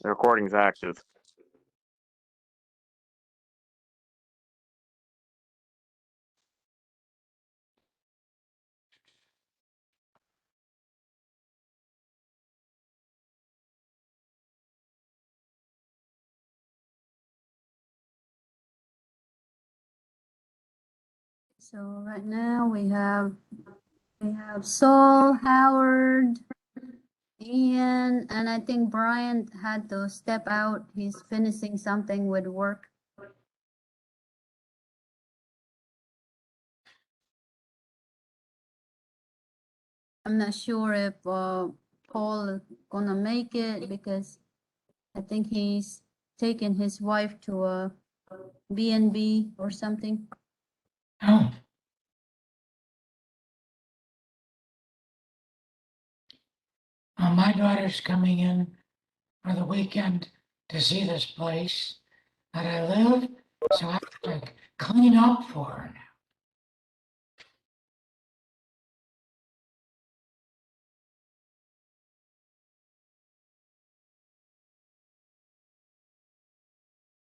The recording's active. So right now we have Saul, Howard, Ian, and I think Brian had to step out. He's finishing something with work. I'm not sure if Paul is gonna make it because I think he's taking his wife to a B&B or something. Oh. My daughter's coming in for the weekend to see this place that I live, so I have to clean up for her now.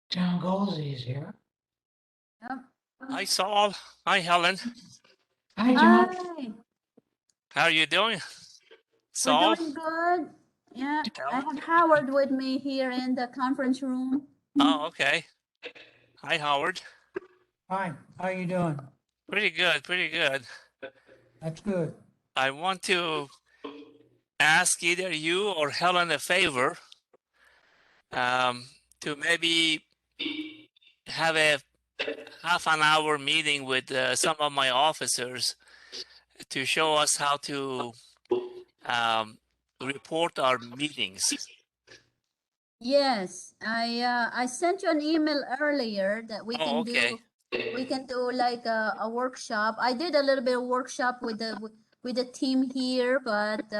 John Golsey's here. Yep. Hi, Saul. Hi, Helen. Hi, John. Hi. How are you doing, We're Saul? doing good. Yeah, I Helen? have Howard with me here in the conference room. Oh, okay. Hi, Howard. Hi, how you doing? Pretty good, pretty good. That's good. I want to ask either you or Helen a favor to maybe have a half an hour meeting with some of my officers to show us how to report our meetings. Yes, I sent you an email earlier that we can okay. do like a workshop. I did a little bit of workshop with the team here, but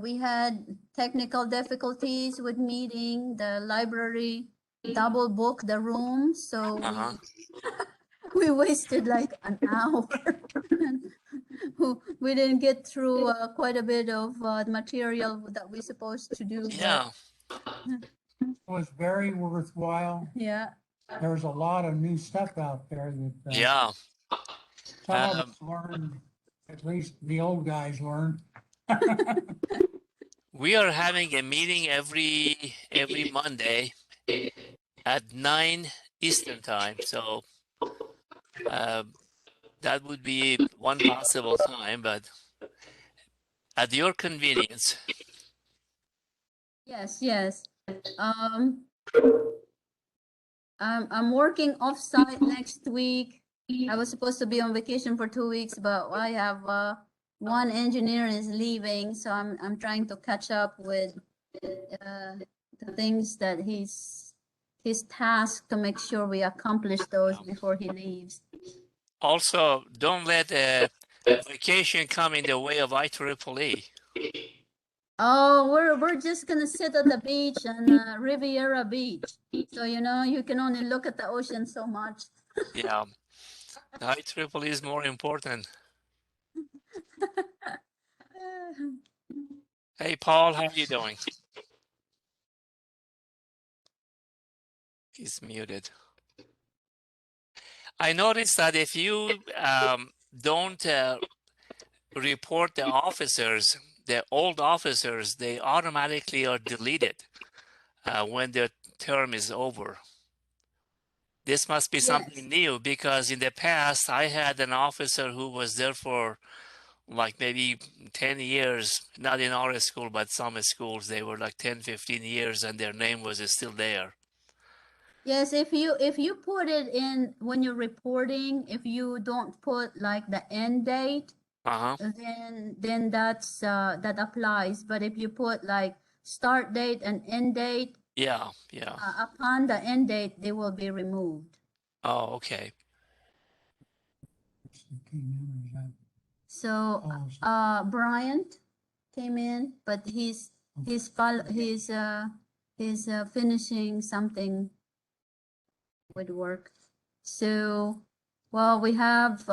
we had technical difficulties with meeting. The library double booked the room, so we wasted like an hour. We didn't get through quite a bit of material that we're supposed to do. Yeah. It was very worthwhile. Yeah. There's a lot of new stuff out there that Yeah. some of us learned, at least the old guys learned. We are having a meeting every Monday at 9 Eastern time. So that would be one possible time, but at your convenience. Yes, yes. I'm working off-site next week. I was supposed to be on vacation for 2 weeks, but I have one engineer is leaving, so I'm trying to catch up with the things that he's tasked to make sure we accomplish those before he leaves. Also, don't let vacation come in the way of IEEE. Oh, we're just gonna sit at the beach and Riviera Beach. So you can only look at the ocean so much. Yeah, the IEEE is more important. Hey, Paul, how are you doing? He's muted. I noticed that if you don't report the officers, the old officers, they automatically are deleted when their term is over. This must be something new, because in the past I had an officer who was there for like maybe 10 years, not in our school, but some schools, they were like 10, 15 years and their name was still there. Yes, if you put it in when you're reporting, if you don't put like the end date, then that applies. But if you put like start date and end date, upon the end date, they will be removed. Oh, okay. So Bryant came in, but he's finishing something with work. So, well, we have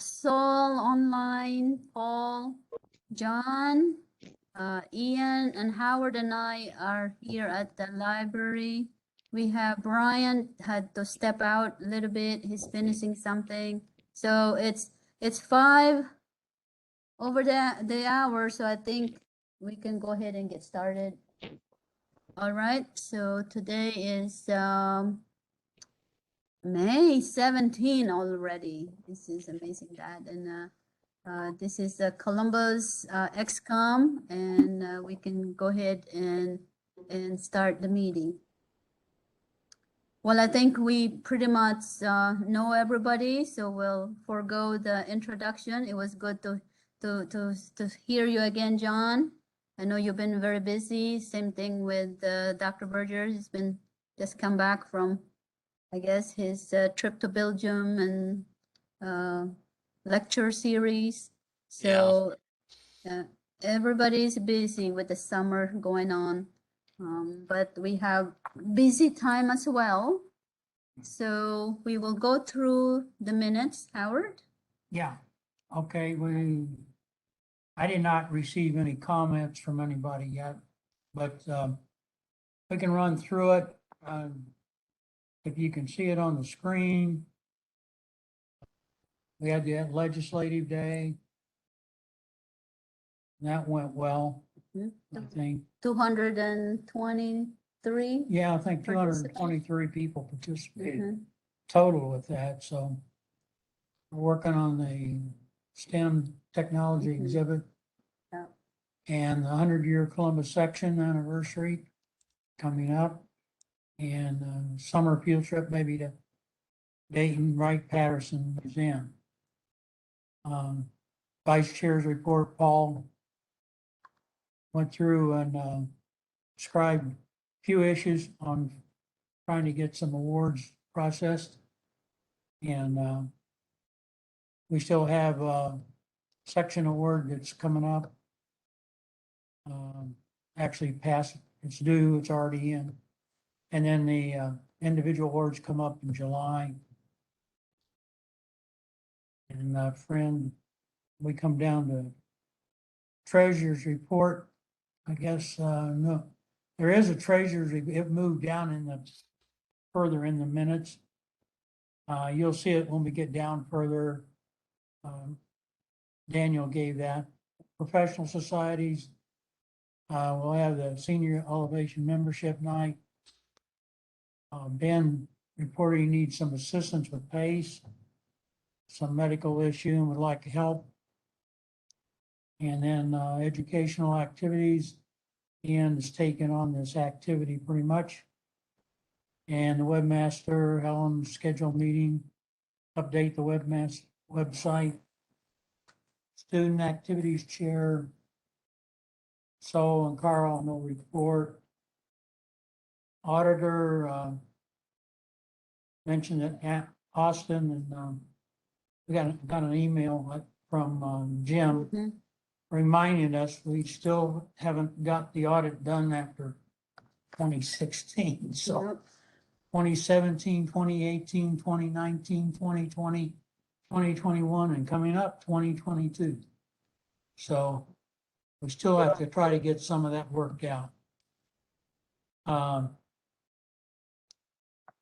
Saul online, Paul, John, Ian and Howard and I are here at the library. We have Brian had to step out a little bit. He's finishing something. So it's 5 over the hour, so I think we can go ahead and get started. All right, so today is May 17 already. This is amazing that. And this is Columbus XCOM, and we can go ahead and start the meeting. Well, I think we pretty much know everybody, so we'll forego the introduction. It was good to hear you again, John. I know you've been very busy. Same thing with Dr. Berger. He's been just come back from, I guess, his trip to Belgium and lecture series. So everybody's busy with the summer going on. But we have busy time as well. So we will go through the minutes, Howard. Yeah, okay, I did not receive any comments from anybody yet, but we can run through it. If you can see it on the screen. We had the legislative day. That went well, I think. 223. Yeah, I think 223 people participated Mhm. total with that, so we're working on the STEM technology Mhm. exhibit. Yeah. And the 100-year Columbus section anniversary coming up, and summer field trip maybe to Dayton Wright-Patterson Museum. Vice Chair's report, Paul went through and described a few issues on trying to get some awards processed. And we still have a section award that's coming up. Actually passed, it's due, it's already in. And then the individual awards come up in July. And friend, we come down to treasurer's report. I guess, no, there is a treasurer's, it moved down in the, further in the minutes. You'll see it when we get down further. Daniel gave that. Professional societies, we'll have the senior elevation membership night. Ben reported he needs some assistance with PACE, some medical issue and would like help. And then educational activities, Ian has taken on this activity pretty much. And the webmaster, Helen, scheduled meeting, update the website. Student activities chair, Sol and Carl, no report. Auditor mentioned that Austin, and we got an email from Jim Mhm. reminding us we still haven't got the audit done after 2016. So Yep. 2017, 2018, 2019, 2020, 2021, and coming up 2022. So we still have to try to get some of that worked out.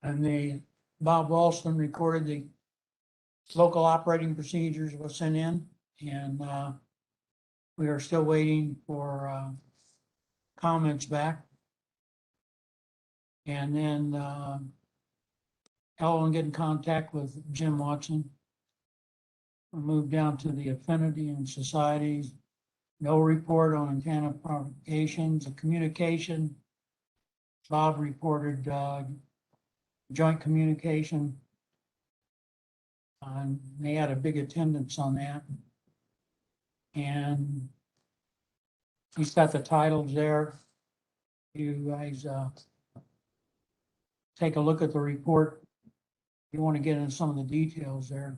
And the Bob Ralston recorded the local operating procedures was sent in, and we are still waiting for comments back. And then Ellen get in contact with Jim Watson. We moved down to the affinity and societies. No report on antenna propagations, the communication. Bob reported joint communication. They had a big attendance on that. And he's got the titles there. You guys take a look at the report. You want to get into some of the details there.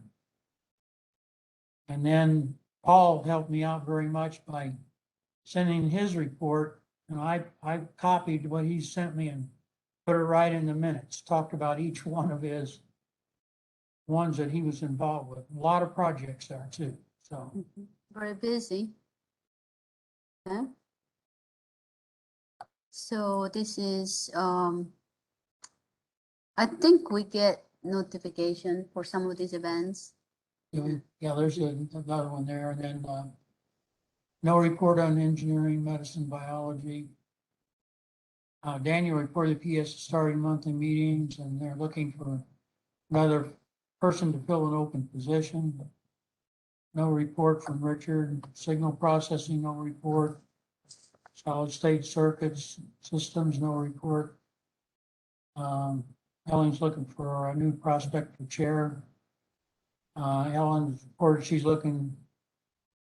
And then Paul helped me out very much by sending his report. And I copied what he sent me and put it right in the minutes, talked about each one of his ones that he was involved with. A lot of projects there too, so. Very busy. Yeah. So this is, I think we get notification for some of these events. Yeah, there's another one there, and then, no report on engineering, medicine, biology. Daniel reported PS starting monthly meetings, and they're looking for another person to fill an open position. No report from Richard. Signal processing, no report. Solid state circuits, systems, no report. Ellen's looking for a new prospect for chair. Ellen reported she's looking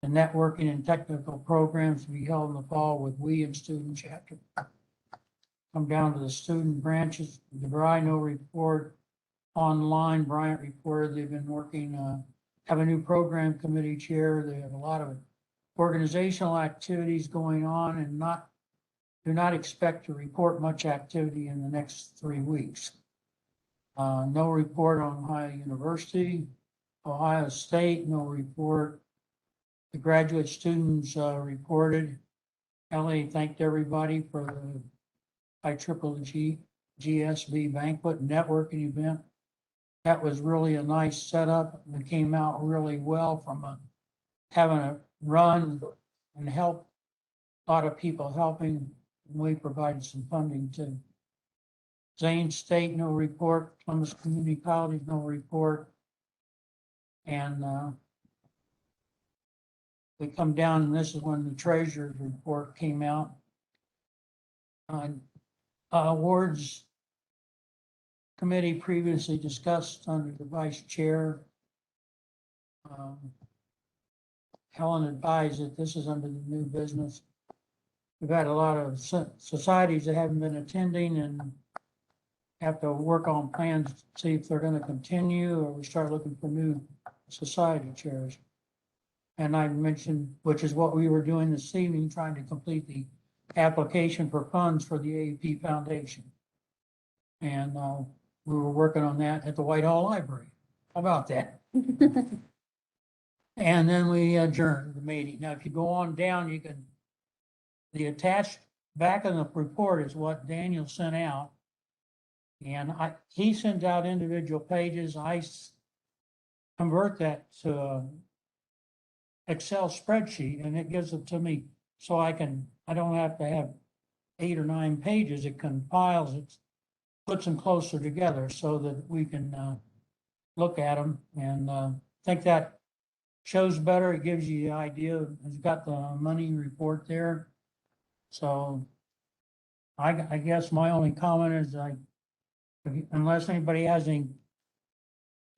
the networking and technical programs to be held in the fall with we and student chapter. Come down to the student branches, DeVry, no report. Online, Bryant reported they've been working, have a new program committee chair. They have a lot of organizational activities going on and do not expect to report much activity in the next 3 weeks. No report on Ohio University, Ohio State, no report. The graduate students reported. Ellie thanked everybody for the IEEE GSB banquet networking event. That was really a nice setup. It came out really well from having a run and help, a lot of people helping. We provided some funding too. Zane State, no report. Columbus Community College, no report. And we come down, and this is when the treasurer's report came out. Awards committee previously discussed under the vice chair. Helen advised that this is under the new business. We've had a lot of societies that haven't been attending and have to work on plans to see if they're going to continue, or we start looking for new society chairs. And I mentioned, which is what we were doing this evening, trying to complete the application for funds for the AAP Foundation. And we were working on that at the Whitehall Library. How about that? And then we adjourned the meeting. Now, if you go on down, you can, the attached back in the report is what Daniel sent out. And he sends out individual pages. I convert that to a Excel spreadsheet, and it gives it to me so I don't have to have 8 or 9 pages. It compiles it, puts them closer together so that we can look at them, and I think that shows better. It gives you the idea. It's got the money report there. So I guess my only comment is unless anybody has any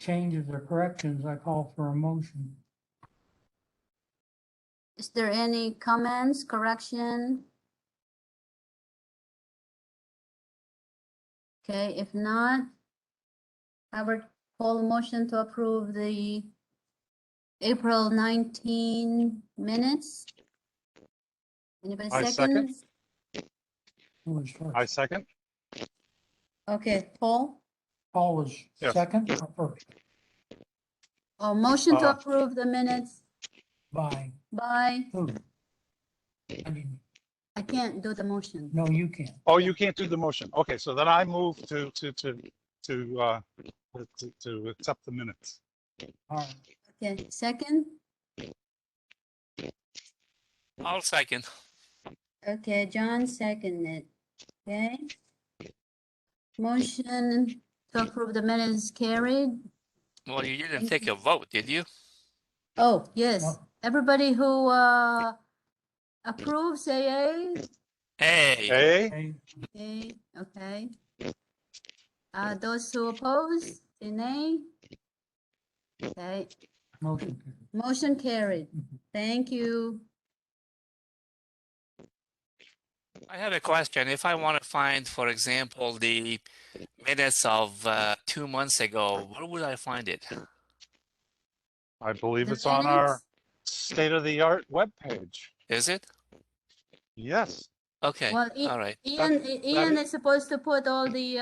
changes or corrections, I call for a motion. Is there any comments, correction? Okay, if not, I would call a motion to approve the April 19 minutes. Anybody I second? Who was first? I second. Okay, Paul? Paul was Yes. second or first? Oh, motion to Uh, approve the minutes By by, who? I mean, I can't do the motion. no, you can't. Oh, you can't do the motion. Okay, so then I move to accept the minutes. All right. Okay, second? I'll second. Okay, John seconded. Okay. Motion to approve the minutes carried. Well, you didn't Thank take a vote, did you? Oh, yes. No. Everybody who approves, say aye. Hey, Hey, Okay. Okay, okay. Those who oppose, say nay. Okay, Motion carried. motion carried. Thank you. I have a question. If I want to find, for example, the minutes of 2 months ago, where would I find it? I believe The it's on our minutes? state-of-the-art webpage. Is it? Yes, Okay, Well, all right. Ian is supposed to put all the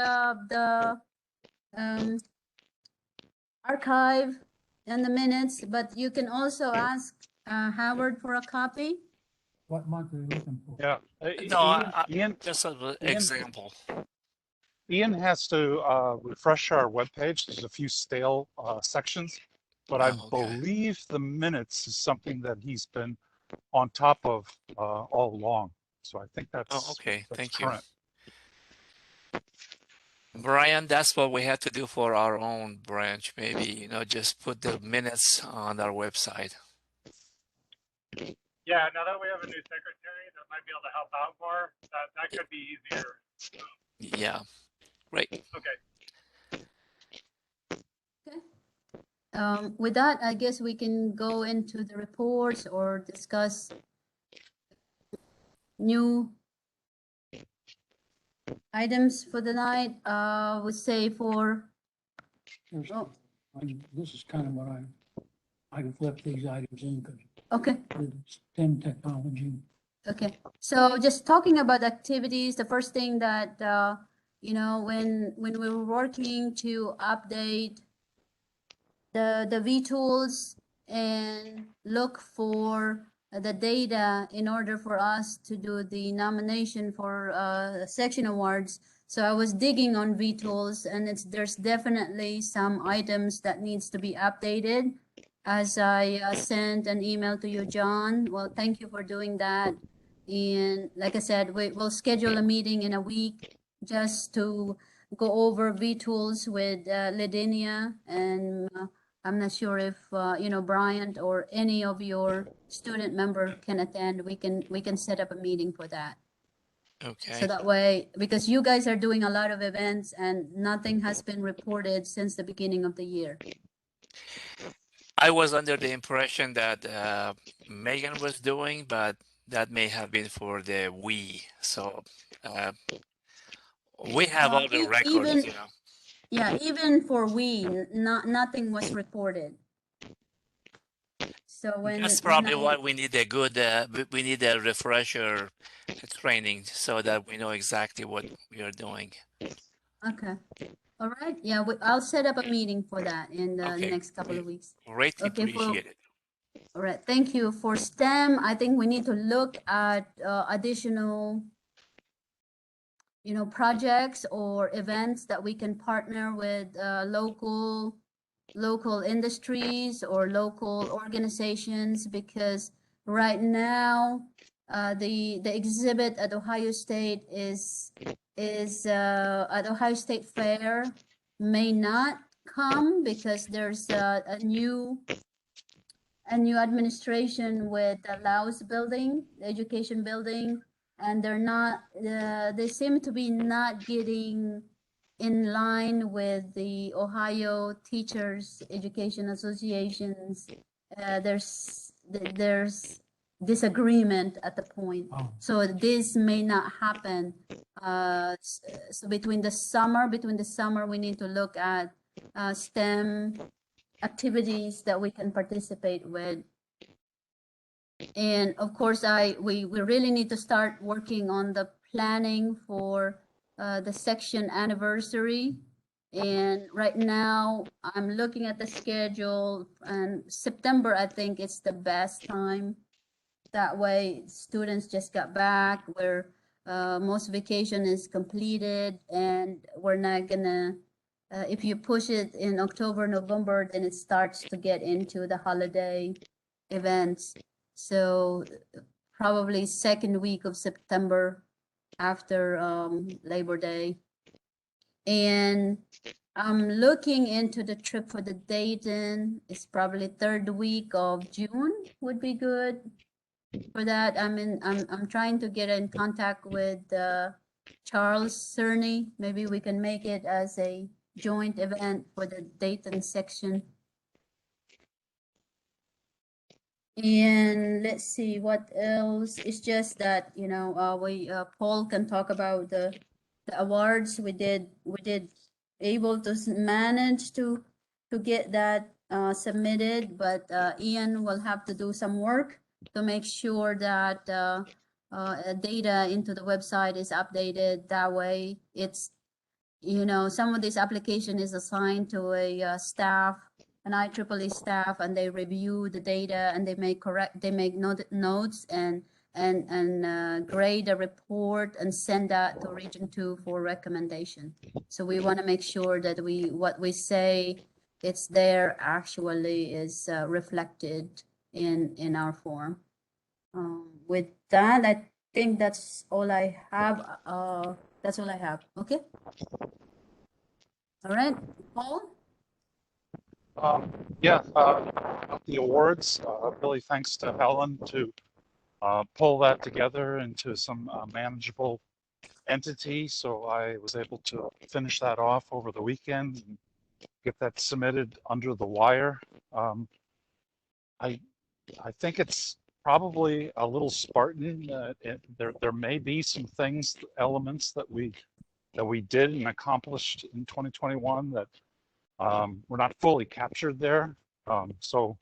archive and the minutes, but you can also ask Howard for a copy. What month are you looking for? Yeah. No, Ian, just an Ian- example. Ian has to refresh our webpage. There's a few stale sections, but I Oh, okay. believe the minutes is something that he's been on top of all along. So I think that's, Oh, okay. that's Thank you. current. Brian, that's what we had to do for our own branch. Maybe, just put the minutes on our website. Yeah, now that we have a new secretary that might be able to help out more, that could be easier. Yeah, great. Okay. With that, I guess we can go into the reports or discuss new items for the night. Would say for, There's- oh, This is kind of what I can flip these items in because okay. it's STEM technology. Okay, so just talking about activities, the first thing that, when we were working to update the V-tools and look for the data in order for us to do the nomination for section awards. So I was digging on V-tools and there's definitely some items that needs to be updated. As I sent an email to you, John. Well, thank you for doing that. And like I said, we'll schedule a meeting in a week just to go over V-tools with Lidinia. And I'm not sure if, Bryant or any of your student member can attend. We can set up a meeting for that. Okay. So that way, because you guys are doing a lot of events and nothing has been reported since the beginning of the year. I was under the impression that Megan was doing, but that may have been for the we. So we have all the records, Yeah, even for nothing was reported. So That's probably why we need a good, we need a refresher training so that we know exactly what we are doing. Okay. All right. Yeah, I'll set up a meeting for that in the Okay. next couple of weeks. Greatly Okay, appreciate it. All right. Thank you. For STEM, I think we need to look at additional, projects or events that we can partner with local industries or local organizations, because right now the exhibit at Ohio State is at Ohio State Fair may not come because there's a new administration with the Laos building, the education building, and they're not they seem to be not getting in line with the Ohio Teachers Education Association's. There's disagreement at the point. Oh. So this may not happen. So between the summer, we need to look at STEM activities that we can participate with. And of course, we really need to start working on the planning for the section anniversary. And right now, I'm looking at the schedule, and September, I think it's the best time. That way, students just got back, where most vacation is completed, and we're not gonna, if you push it in October, November, then it starts to get into the holiday events. So probably second week of September after Labor Day. And I'm looking into the trip for the Dayton. It's probably third week of June would be good for that. I'm trying to get in contact with Charles Cerny. Maybe we can make it as a joint event for the Dayton section. And let's see what else. It's just that, Paul can talk about the awards. We did able to manage to get that submitted, but Ian will have to do some work to make sure that data into the website is updated. That way it's, some of this application is assigned to a staff, an IEEE staff, and they review the data and they make notes, and grade a report and send that to Region 2 for recommendation. So we want to make sure that what we say it's there actually is reflected in our form. With that, I think that's all I have. That's all I have. Okay. All right, Paul. Yeah, the awards, really thanks to Helen to pull that together into some manageable entity. So I was able to finish that off over the weekend and get that submitted under the wire. I think it's probably a little Spartan. There may be some things, elements that we did and accomplished in 2021 that were not fully captured there. So,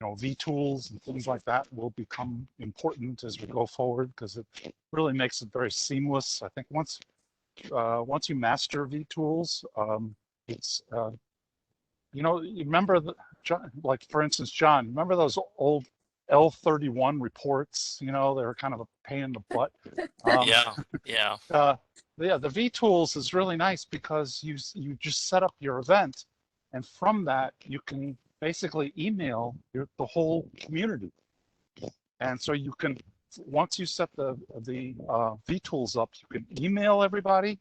you know, V-tools and things like that will become important as we go forward because it really makes it very seamless. I think once you master V-tools, it's you know, you remember the, like for instance, John, remember those old L31 reports? You know, they were kind of a pain in the butt. Yeah, yeah. Yeah, the V-tools is really nice because you just set up your event, and from that you can basically email the whole community. And so you can, once you set the V-tools up, you can email everybody,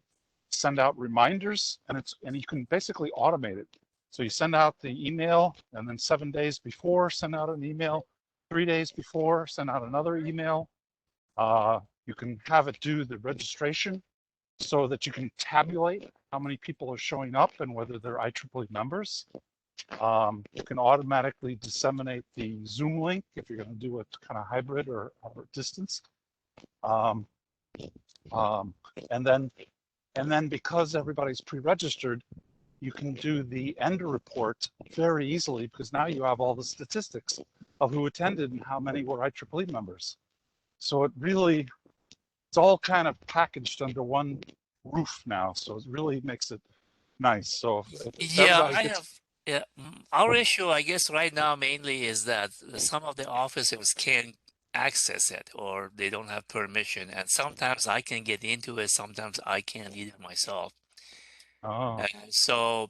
send out reminders, and you can basically automate it. So you send out the email, and then 7 days before, send out an email. 3 days before, send out another email. You can have it do the registration so that you can tabulate how many people are showing up and whether they're IEEE members. You can automatically disseminate the Zoom link if you're going to do a kind of hybrid or distance. And then because everybody's pre-registered, you can do the end report very easily because now you have all the statistics of who attended and how many were IEEE members. So it's all kind of packaged under one roof now. So it really makes it nice. So if Yeah, everybody gets, our issue, I guess, right now mainly is that some of the officers can't access it or they don't have permission. And sometimes I can get into it, sometimes I can't either myself. oh, So,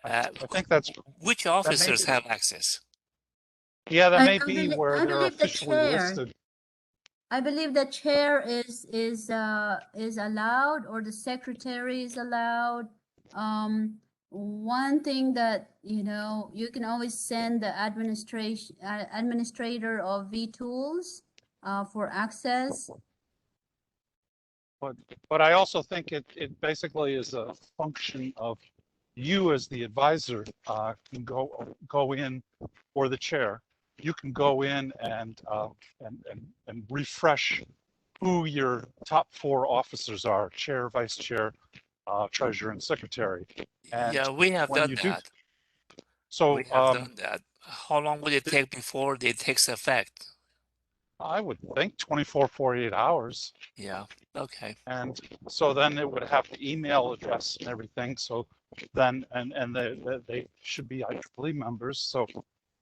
I think that which may officers be, have access? yeah, that I, may I, be believe, where I they're believe the officially chair. listed. I believe the chair is allowed or the secretary is allowed. One thing that you know you can always send the administrator of V-tools for access. But I also think it basically is a function of you as the advisor can go in, or the chair. You can go in and refresh who your top 4 officers are: chair, vice chair, treasurer, and secretary. And Yeah, we have when done you do, that. so We have done that. How long would it take before it takes effect? I would think 24, 48 hours. Yeah, okay. And so then it would have the email address and everything. So then, and they should be IEEE members. So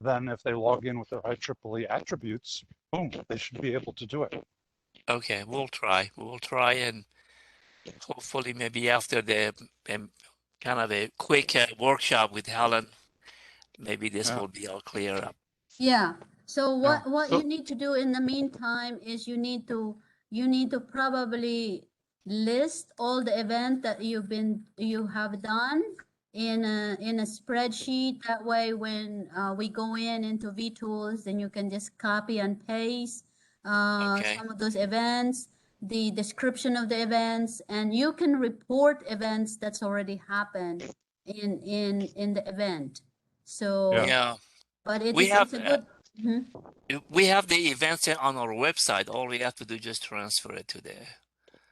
then if they log in with their IEEE attributes, boom, they should be able to do it. Okay, we'll try. We'll try and hopefully maybe after the kind of a quick workshop with Helen, maybe this Yeah. will be all clear up. Yeah. So Yeah. what So- you need to do in the meantime is you need to probably list all the event that you have done in a spreadsheet. That way, when we go into V-tools, then you can just copy and paste Okay. some of those events, the description of the events, and you can report events that's already happened in the event. So. Yeah, But we have it's a good. Mhm. we have the events on our website. All we have to do is just transfer it to there.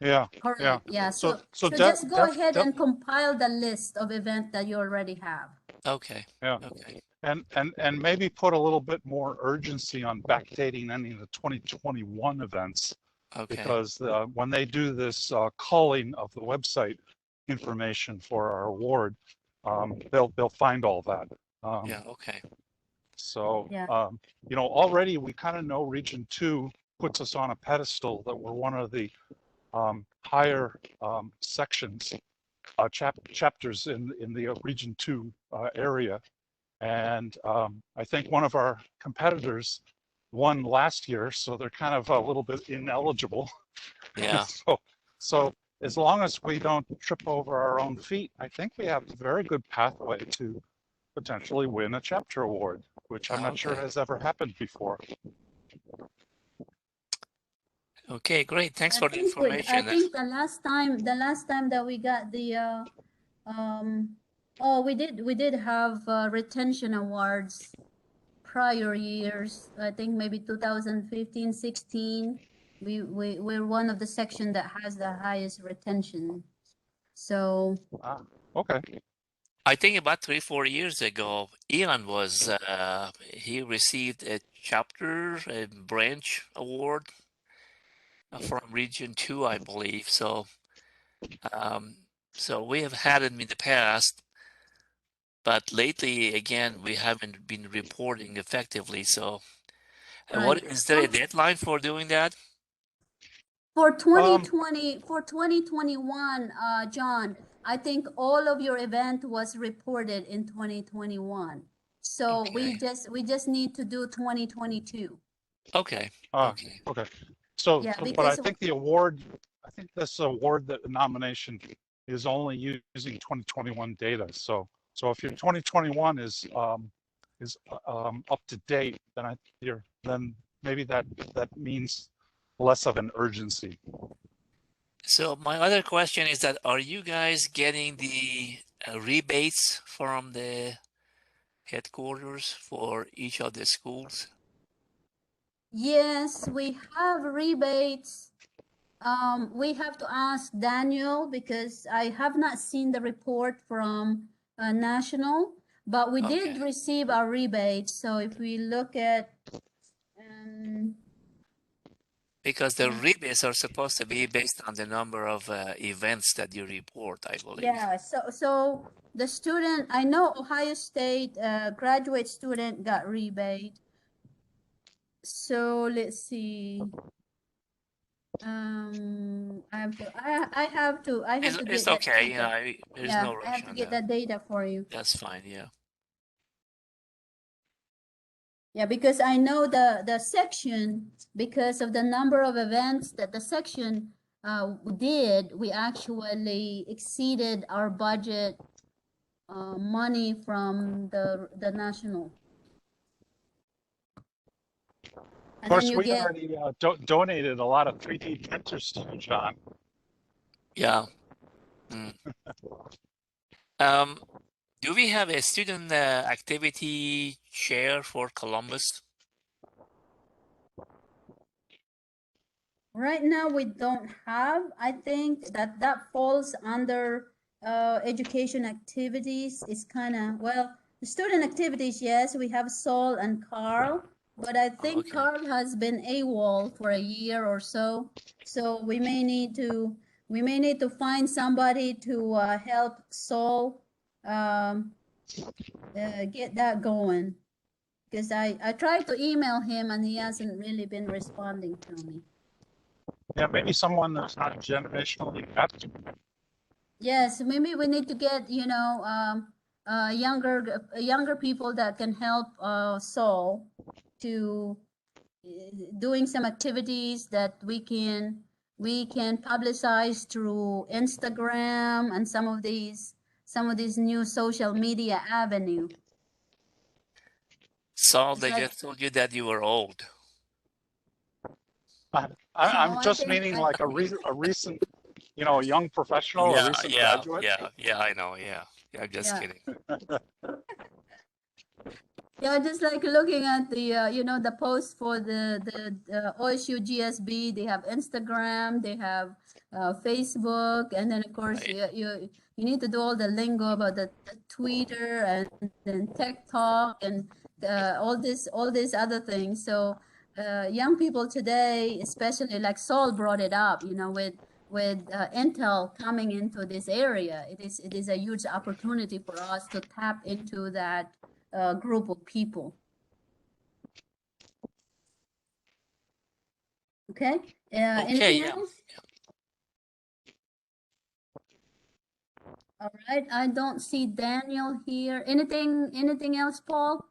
Yeah. Correct. Yeah. So So just go ahead and compile the list of events that you already have. Okay. yeah. Okay. And maybe put a little bit more urgency on backdating any of the 2021 events. Okay. Because when they do this culling of the website information for our award, they'll find all that. Yeah. Okay. So Yeah. you know, already we kind of know Region 2 puts us on a pedestal that we're one of the higher sections, chapters in the Region 2 area. And I think one of our competitors won last year, so they're kind of a little bit ineligible. Yeah. So as long as we don't trip over our own feet, I think we have a very good pathway to potentially win a chapter award, which I'm not sure Okay. has ever happened before. Okay, great. Thanks for the I information. think the last time that we got the oh, we did have retention awards prior years. I think maybe 2015, 16. We're one of the section that has the highest retention. So Okay. I think about 3-4 years ago, Elon was he received a chapter, a branch award from Region 2, I believe. So so we have had it in the past, but lately again we haven't been reporting effectively. So what right. is there a deadline for doing that? For 2020, for 2021, John, I think all of your event was reported in 2021. So we Okay. just need to do 2022. Okay. Okay. Okay. So, Yeah, but I because think the award, I think this award, that the nomination is only using 2021 data. So if your 2021 is up to date, then then maybe that means less of an urgency. So my other question is that are you guys getting the rebates from the headquarters for each of the schools? yes, we have rebates. We have to ask Daniel because I have not seen the report from National, but we did Okay. receive our rebate. So if we look at, um, Because the rebates are supposed to be based on the number of events that you report, I believe. yeah, so the student, I know Ohio State graduate student got rebate. So let's see. I have to get It's that okay, data. there's Yeah, no I have rush to on get that. that data for you. That's fine, yeah. Yeah, because I know the section, because of the number of events that the section did, we actually exceeded our budget money from the national. Of And then course, you we get, already donated a lot of 3D printers to you, John. Yeah. Mm. Do we have a student activity chair for Columbus? right now we don't have, I think that falls under education activities. It's kind of, well, the student activities, yes, we have Saul and Carl, but I think Okay. Carl has been AWOL for a year or so. So we may need to find somebody to help Saul get that going. Because I tried to email him and he hasn't really been responding to me. Yeah, maybe someone that's not generationally apt. Yes, maybe we need to get, younger people that can help Saul to doing some activities that we can publicize through Instagram and some of these new social media avenue. So It's they like, just told you that you were old. I'm no, just meaning like a recent, a young professional, a recent graduate. Yeah, I know, yeah. I'm just Yeah. kidding. Yeah, just like looking at the the post for the OSU GSB. They have Instagram, they have Facebook, and then of course Right. you need to do all the lingo about the Twitter and then TikTok and all these other things. So young people today, especially like Saul brought it up, with Intel coming into this area, it is a huge opportunity for us to tap into that group of people. Okay, Okay, anything yeah. else? All right, I don't see Daniel here. Anything else, Paul?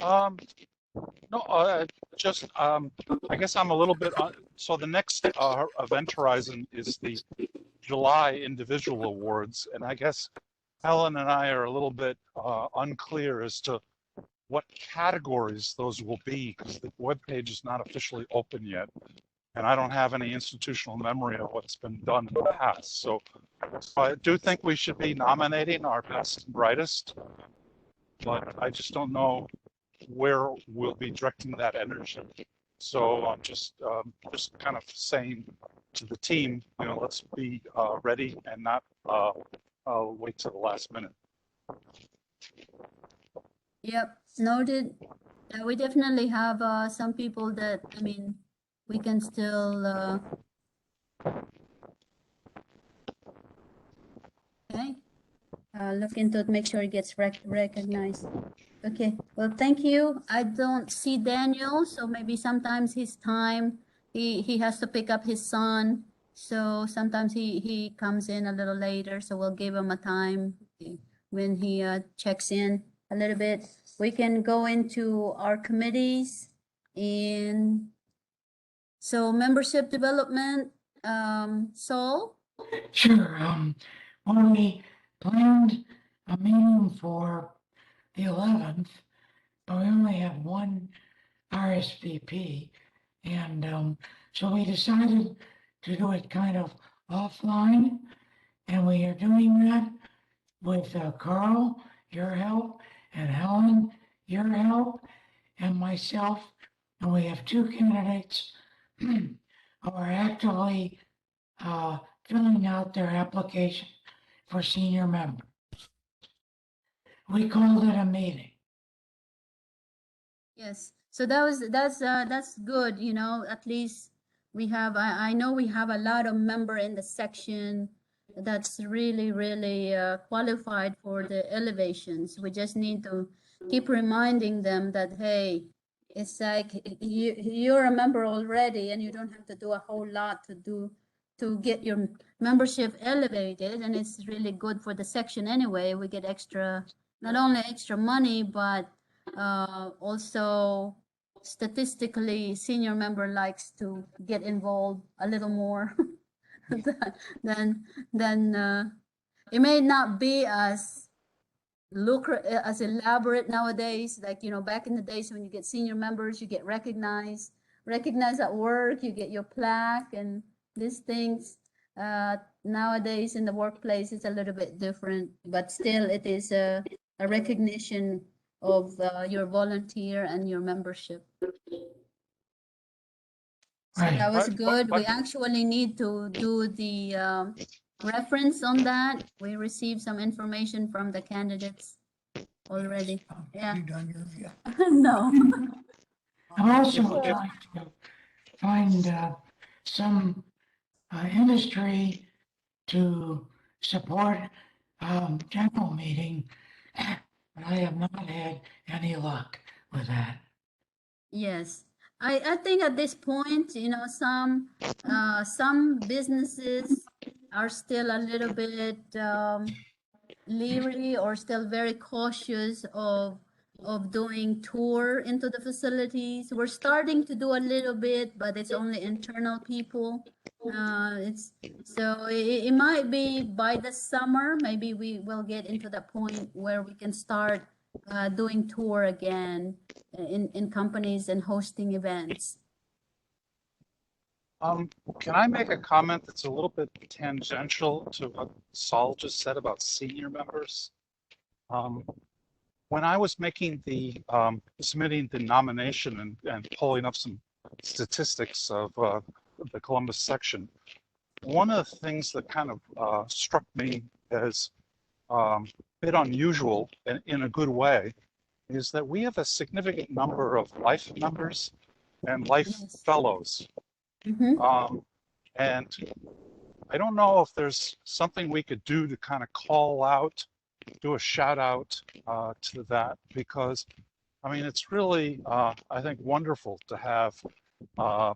Um, no, just, I guess I'm a little bit, so the next event horizon is the July individual awards. And I guess Helen and I are a little bit unclear as to what categories those will be, because the webpage is not officially open yet. And I don't have any institutional memory of what's been done in the past. So I do think we should be nominating our best and brightest, but I just don't know where we'll be directing that energy. So I'm just kind of saying to the team, let's be ready and not wait till the last minute. Yep, noted. We definitely have some people that, I mean, we can still okay, look into it, make sure it gets recognized. Okay, well, thank you. I don't see Daniel, so maybe sometimes his time, he has to pick up his son. So sometimes he comes in a little later, so we'll give him a time when he checks in a little bit. We can go into our committees and so membership development, Saul? Sure, when we planned a meeting for the 11th, but we only have one RSVP. And so we decided to do it kind of offline. And we are doing that with Carl, your help, and Helen, your help, and myself. And we have two candidates who are actively filling out their application for senior member. We called it a meeting. Yes, so that's good, at least we have, I know we have a lot of member in the section that's really qualified for the elevations. We just need to keep reminding them that, hey, it's like you're a member already and you don't have to do a whole lot to get your membership elevated, and it's really good for the section anyway. We get not only extra money, but also statistically senior member likes to get involved a little more than it may not be as as elaborate nowadays, like back in the days when you get senior members, you get recognized at work, you get your plaque and these things. Nowadays in the workplace it's a little bit different, but still it is a recognition of your volunteer and your membership. So Right. that was Right, good. We but- actually need to do the reference on that. We received some information from the candidates already. Yeah. You done yours yet? No. I'm also If- trying to find some industry to support general meeting, but I have not had any luck with that. Yes, I think at this point, some businesses are still a little bit leery or still very cautious of doing tour into the facilities. We're starting to do a little bit, but it's only internal people. It's so it might be by the summer, maybe we will get into the point where we can start doing tour again in companies and hosting events. Can I make a comment that's a little bit tangential to what Saul just said about senior members? When I was making submitting the nomination and pulling up some statistics of the Columbus section, one of the things that kind of struck me as a bit unusual in a good way is that we have a significant number of life members and life Yes. fellows. Mm-hmm. And I don't know if there's something we could do to kind of call out, do a shout out to that, because I mean, it's really, I think, wonderful to have a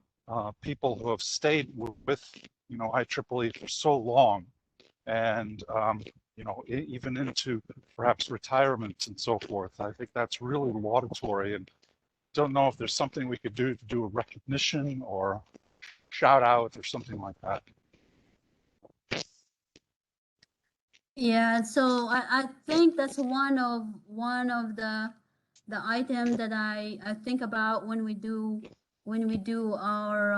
people who have stayed with, you know, IEEE for so long, and you know, even into perhaps retirement and so forth. I think that's really laudatory, and don't know if there's something we could do to do a recognition or shout out or something like that. Yeah, so I think that's one of the item that I think about when we do our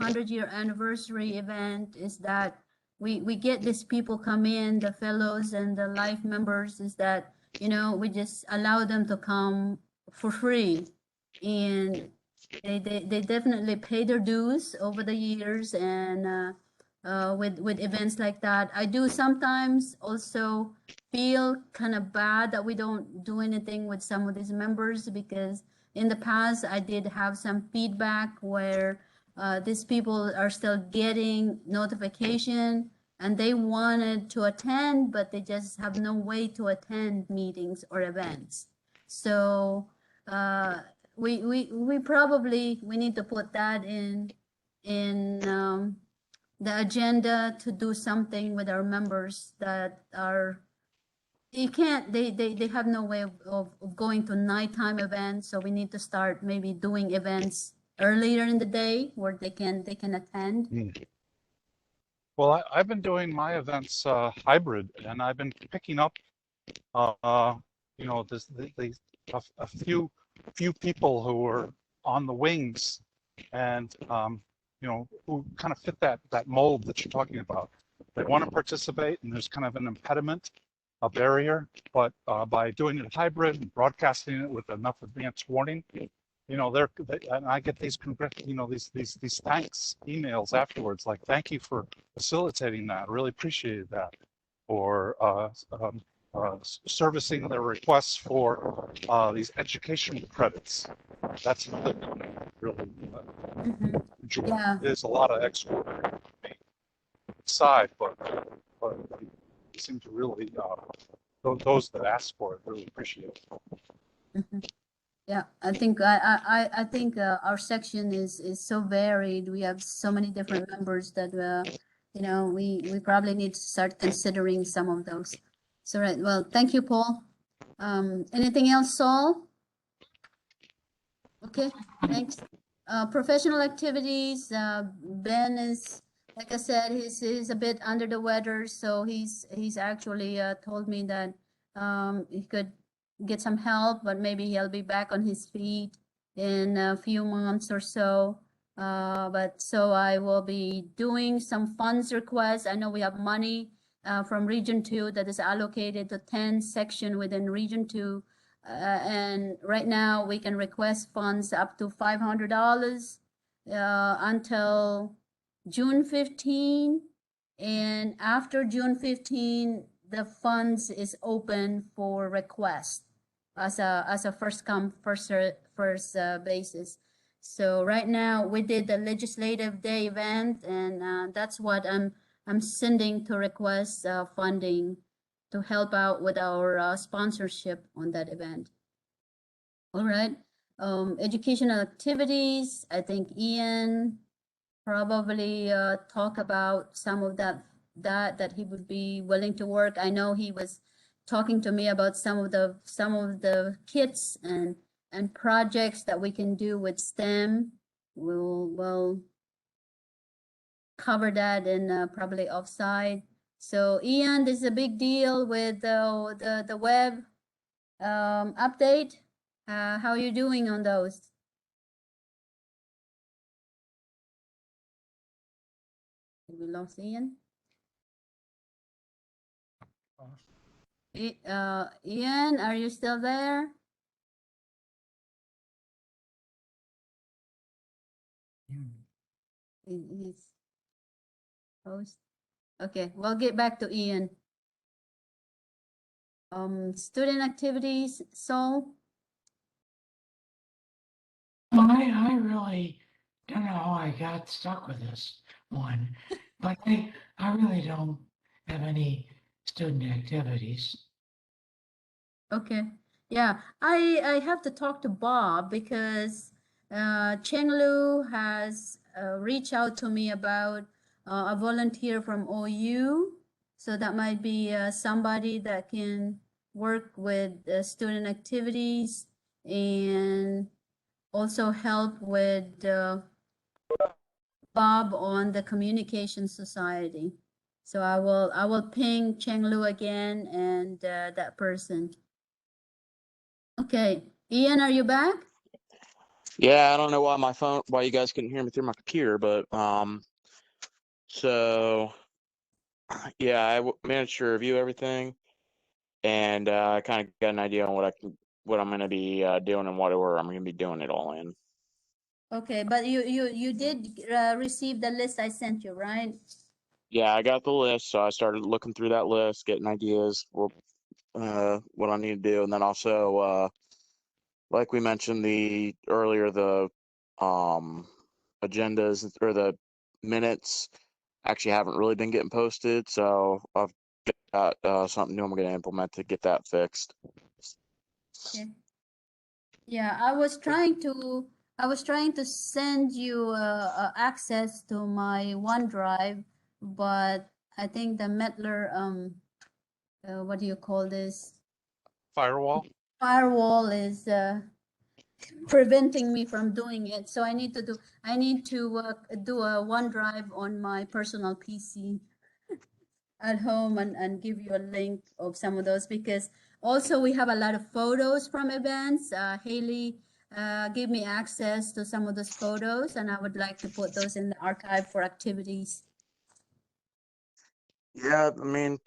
100-year anniversary event, is that we get these people come in, the fellows and the life members, is that, you know, we just allow them to come for free, and they definitely pay their dues over the years, and with events like that. I do sometimes also feel kind of bad that we don't do anything with some of these members, because in the past I did have some feedback where these people are still getting notification and they wanted to attend, but they just have no way to attend meetings or events. So we probably need to put that in the agenda, to do something with our members that are, you can't, they have no way of going to nighttime events. So we need to start maybe doing events earlier in the day where they can attend. Well, I've been doing my events hybrid, and I've been picking up, you know, a few people who are on the wings, and you know, who kind of fit that mold that you're talking about. They want to participate, and there's kind of an impediment, a barrier, but by doing it hybrid and broadcasting it with enough advance warning, you know, and I get these you know, these thanks emails afterwards, like, thank you for facilitating that, really appreciated that, or servicing their requests for these educational credits. That's another one I really enjoy. Yeah. There's a lot of extra side, but they seem to really, those that ask for it really appreciate it. Yeah, I think I think our section is so varied. We have so many different members that you know, we probably need to start considering some of those. So right, well, thank you, Paul. Anything else, Saul? Okay, thanks. Professional activities. Ben is, like I said, he's a bit under the weather, so he's actually told me that he could get some help, but maybe he'll be back on his feet in a few months or so. But so I will be doing some funds requests. I know we have money from Region 2 that is allocated to 10 section within Region 2. And right now we can request funds up to $500 until June 15. And after June 15, the funds is open for request as a first come first basis. So right now we did the legislative day event, and that's what I'm sending to request funding to help out with our sponsorship on that event. All right, educational activities. I think Ian probably talk about some of that he would be willing to work. I know he was talking to me about some of the kits and projects that we can do with STEM. We'll cover that in probably offsite. So Ian, this is a big deal with the web update. How are you doing on those? We lost Ian. Ian, are you still there? He's host. Okay, we'll get back to Ian. Student activities, Saul? I really don't know how I got stuck with this one, but I really don't have any student activities. Okay, yeah, I have to talk to Bob because Chenglu has reach out to me about a volunteer from OU. So that might be somebody that can work with student activities and also help with Bob on the Communication Society. So I will ping Cheng Lu again and that person. Okay, Ian, are you back? Yeah, I don't know why you guys couldn't hear me through my computer, but so yeah, I managed to review everything, and I kind of got an idea on what I'm gonna be doing and what order I'm gonna be doing it all in. Okay, but you did receive the list I sent you, right? Yeah, I got the list, so I started looking through that list, getting ideas what I need to do, and then also like we mentioned earlier, the agendas or the minutes actually haven't really been getting posted, so I've got something new I'm going to implement to get that fixed. Okay. Yeah, I was trying to send you access to my OneDrive, but I think the Mettler what do you call this? Firewall. Firewall is preventing me from doing it. So I need to do a OneDrive on my personal PC at home and give you a link of some of those, because also we have a lot of photos from events. Haley gave me access to some of those photos, and I would like to put those in the archive for activities. Yeah, I mean,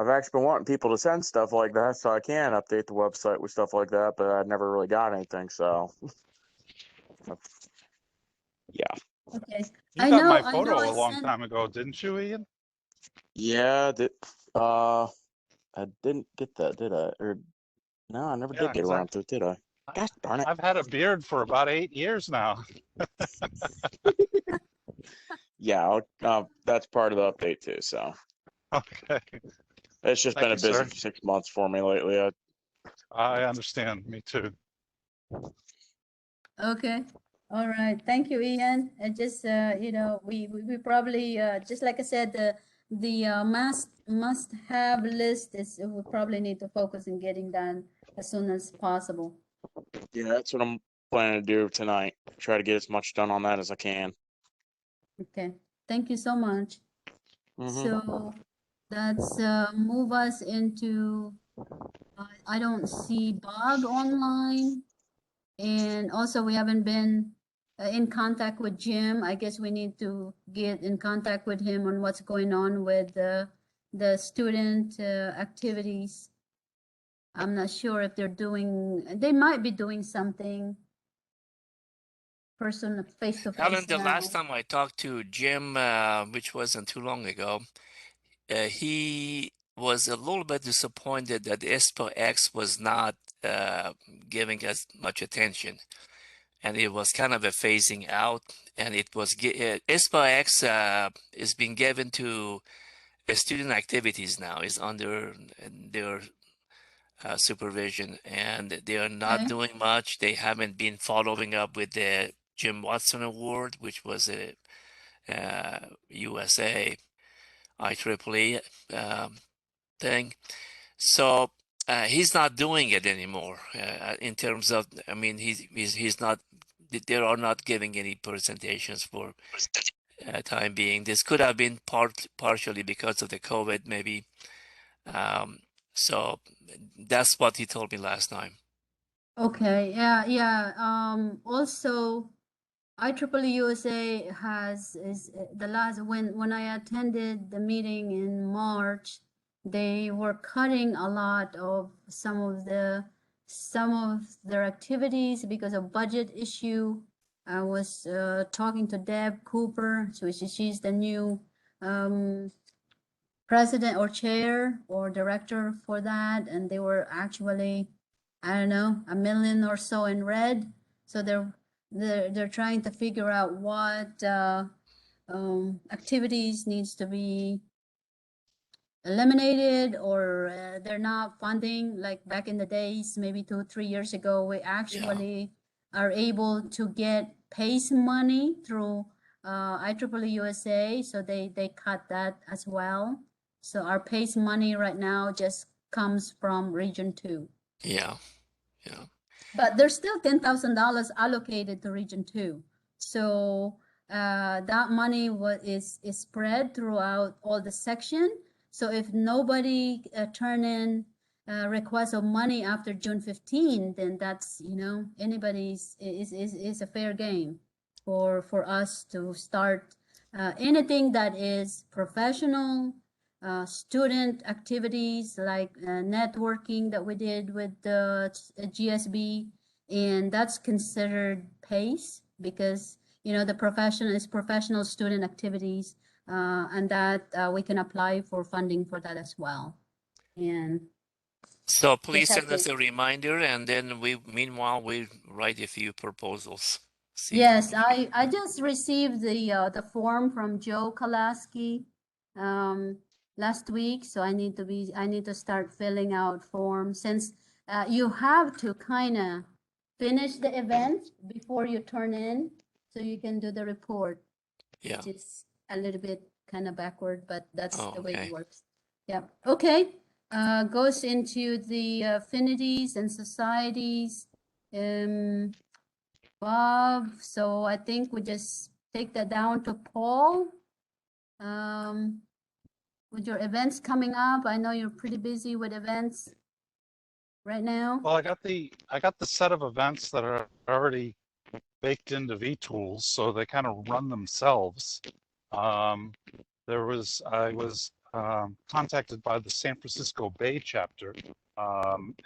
I've actually been wanting people to send stuff like that so I can update the website with stuff like that, but I never really got anything, so yeah. Okay. You I got know my I photo a long sent time ago, didn't you, Ian? Yeah, I didn't get that, did I? Or no, I never Yeah, did get 'cause around to it, did I? Gosh darn it. I've had a beard for about 8 years now. Yeah, that's part of the update too, so Okay, it's just thank been a you, busy sir. 6 months for me lately. I understand. Me too. Okay. All right. Thank you, Ian. And just, you know, we probably, just like I said, the must-have list is, we probably need to focus on getting done as soon as possible. Yeah, that's what I'm planning to do tonight. Try to get as much done on that as I can. Okay. Thank you so much. Mm-hmm. So let's move us into, I don't see Bob online. And also we haven't been in contact with Jim. I guess we need to get in contact with him on what's going on with the student activities. I'm not sure if they might be doing something face to Helen, face the now. last time I talked to Jim, which wasn't too long ago, he was a little bit disappointed that ISPO X was not giving us much attention, and it was kind of a phasing out. And it was ISPO X is being given to student activities now, is under their supervision, and they are not Okay. doing much. They haven't been following up with the Jim Watson Award, which was a USA IEEE thing. So he's not doing it anymore. In terms of, I mean, he's not. They are not giving any presentations for time being. This could have been partially because of the COVID, maybe. So that's what he told me last time. Okay. Yeah. Also, IEEE USA is the last, when I attended the meeting in March, they were cutting a lot of some of their activities because of budget issue. I was talking to Deb Cooper, so she's the new president or chair or director for that, and they were actually, I don't know, $1 million or so in red. So they're trying to figure out what activities needs to be eliminated, or they're not funding. Like back in the days, maybe 2-3 years ago, we actually are able to get PACE money through IEEE USA, so they cut that as well. So our PACE money right now just comes from Region 2. Yeah, yeah. But there's still $10,000 allocated to Region 2. So that money is spread throughout all the section. So if nobody turn in request of money after June 15, then that's, you know, anybody's is a fair game for us to start anything that is professional, student activities like networking that we did with the GSB, and that's considered PACE because, you know, the professional is professional student activities, and that we can apply for funding for that as well. And So please have send us to- a reminder, and then meanwhile, we write a few proposals. See. Yes, I just received the form from Joe Kalaski last week, so I need to start filling out forms since you have to kind of finish the event before you turn in, so you can do the report. Yeah. Which is a little bit kind of backward, but that's the way Okay. it works. Yeah. Okay. Goes into the affinities and societies. Bob, so I think we just take that down to Paul. With your events coming up, I know you're pretty busy with events right now. Well, I got the set of events that are already baked into vTools, so they kind of run themselves. I was contacted by the San Francisco Bay chapter,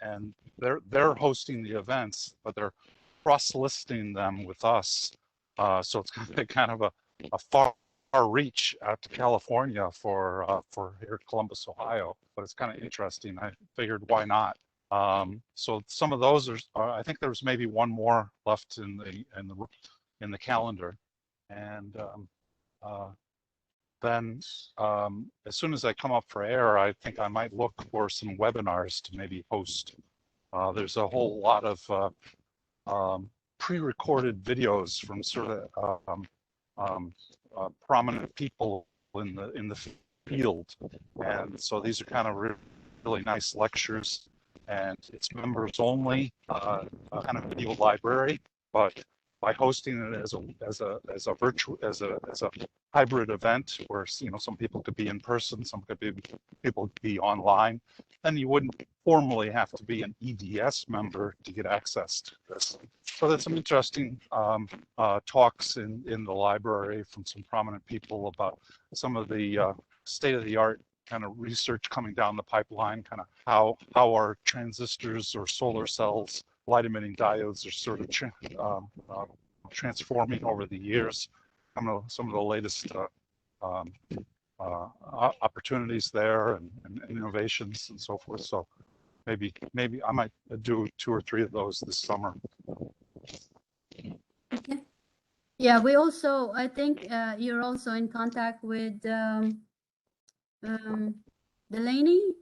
and they're hosting the events, but they're cross-listing them with us. So it's kind of a far reach out to California for here Columbus, Ohio. But it's kind of interesting. I figured why not. So some of those are I think there's maybe one more left in the calendar, and then as soon as I come up for air, I think I might look for some webinars to maybe host. There's a whole lot of pre-recorded videos from sort of prominent people in the field, and so these are kind of really nice lectures, and it's members only, kind of video library, but by hosting it as a virtual as a hybrid event where, you know, some people could be in person, some people could be online, then you wouldn't formally have to be an EDS member to get access to this. So there's some interesting talks in the library from some prominent people about some of the state-of-the-art kind of research coming down the pipeline, kind of how our transistors or solar cells, light emitting diodes are sort of transforming over the years. Some of the latest opportunities there and innovations and so forth. So maybe I might do 2 or 3 of those this summer. Okay. Yeah, we also, I think you're also in contact with Delaney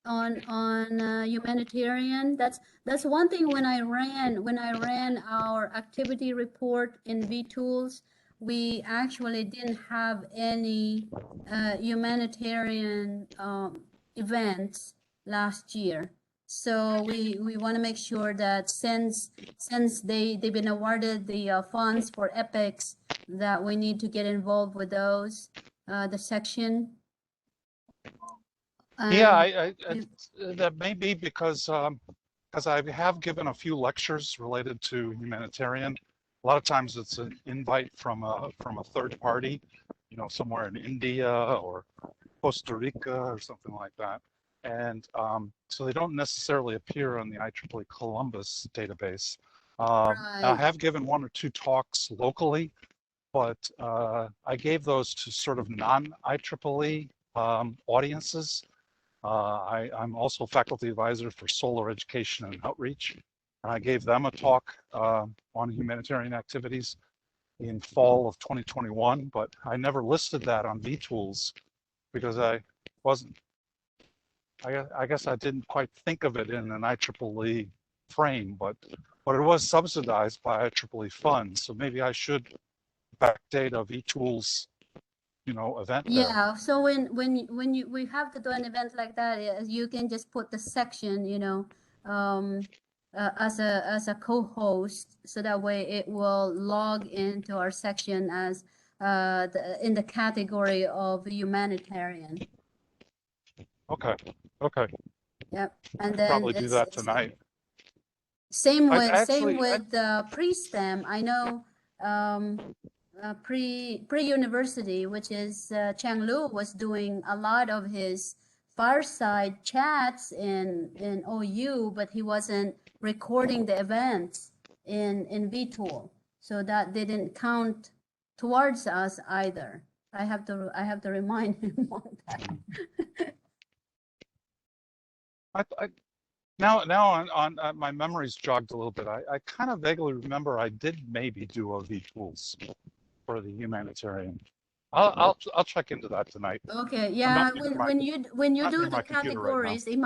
on humanitarian. That's one thing. When I ran our activity report in vTools, we actually didn't have any humanitarian events last year. So we want to make sure that since they've been awarded the funds for EPICs, that we need to get involved with those, the section. Yeah, that may be because I have given a few lectures related to humanitarian. A lot of times it's an invite from a third party, you know, somewhere in India or Costa Rica or something like that. And so they don't necessarily appear on the IEEE Columbus database. I Right. have given 1 or 2 talks locally, but I gave those to sort of non-IEEE audiences. I'm also faculty advisor for solar education and outreach. And I gave them a talk on humanitarian activities in fall of 2021, but I never listed that on vTools because I guess I didn't quite think of it in an IEEE frame, but but it was subsidized by a IEEE fund. So maybe I should backdate a vTools, event there. Yeah, so we have to do an event like that, you can just put the section, as a co-host, so that way it will log into our section as in the category of humanitarian. Okay, okay. Yep, and then Probably do that tonight. Same I'd with actually- pre-STEM. I know pre-university, which is Chang Lu was doing a lot of his fireside chats in OU, but he wasn't recording the events in vTool, so that didn't count towards us either. I have to remind him on that. Now on my memory's jogged a little bit. I kind of vaguely remember I did maybe do a vTools for the humanitarian. I'll check into that tonight. Okay, I'm yeah, not near when you not do near the my computer right now. categories, it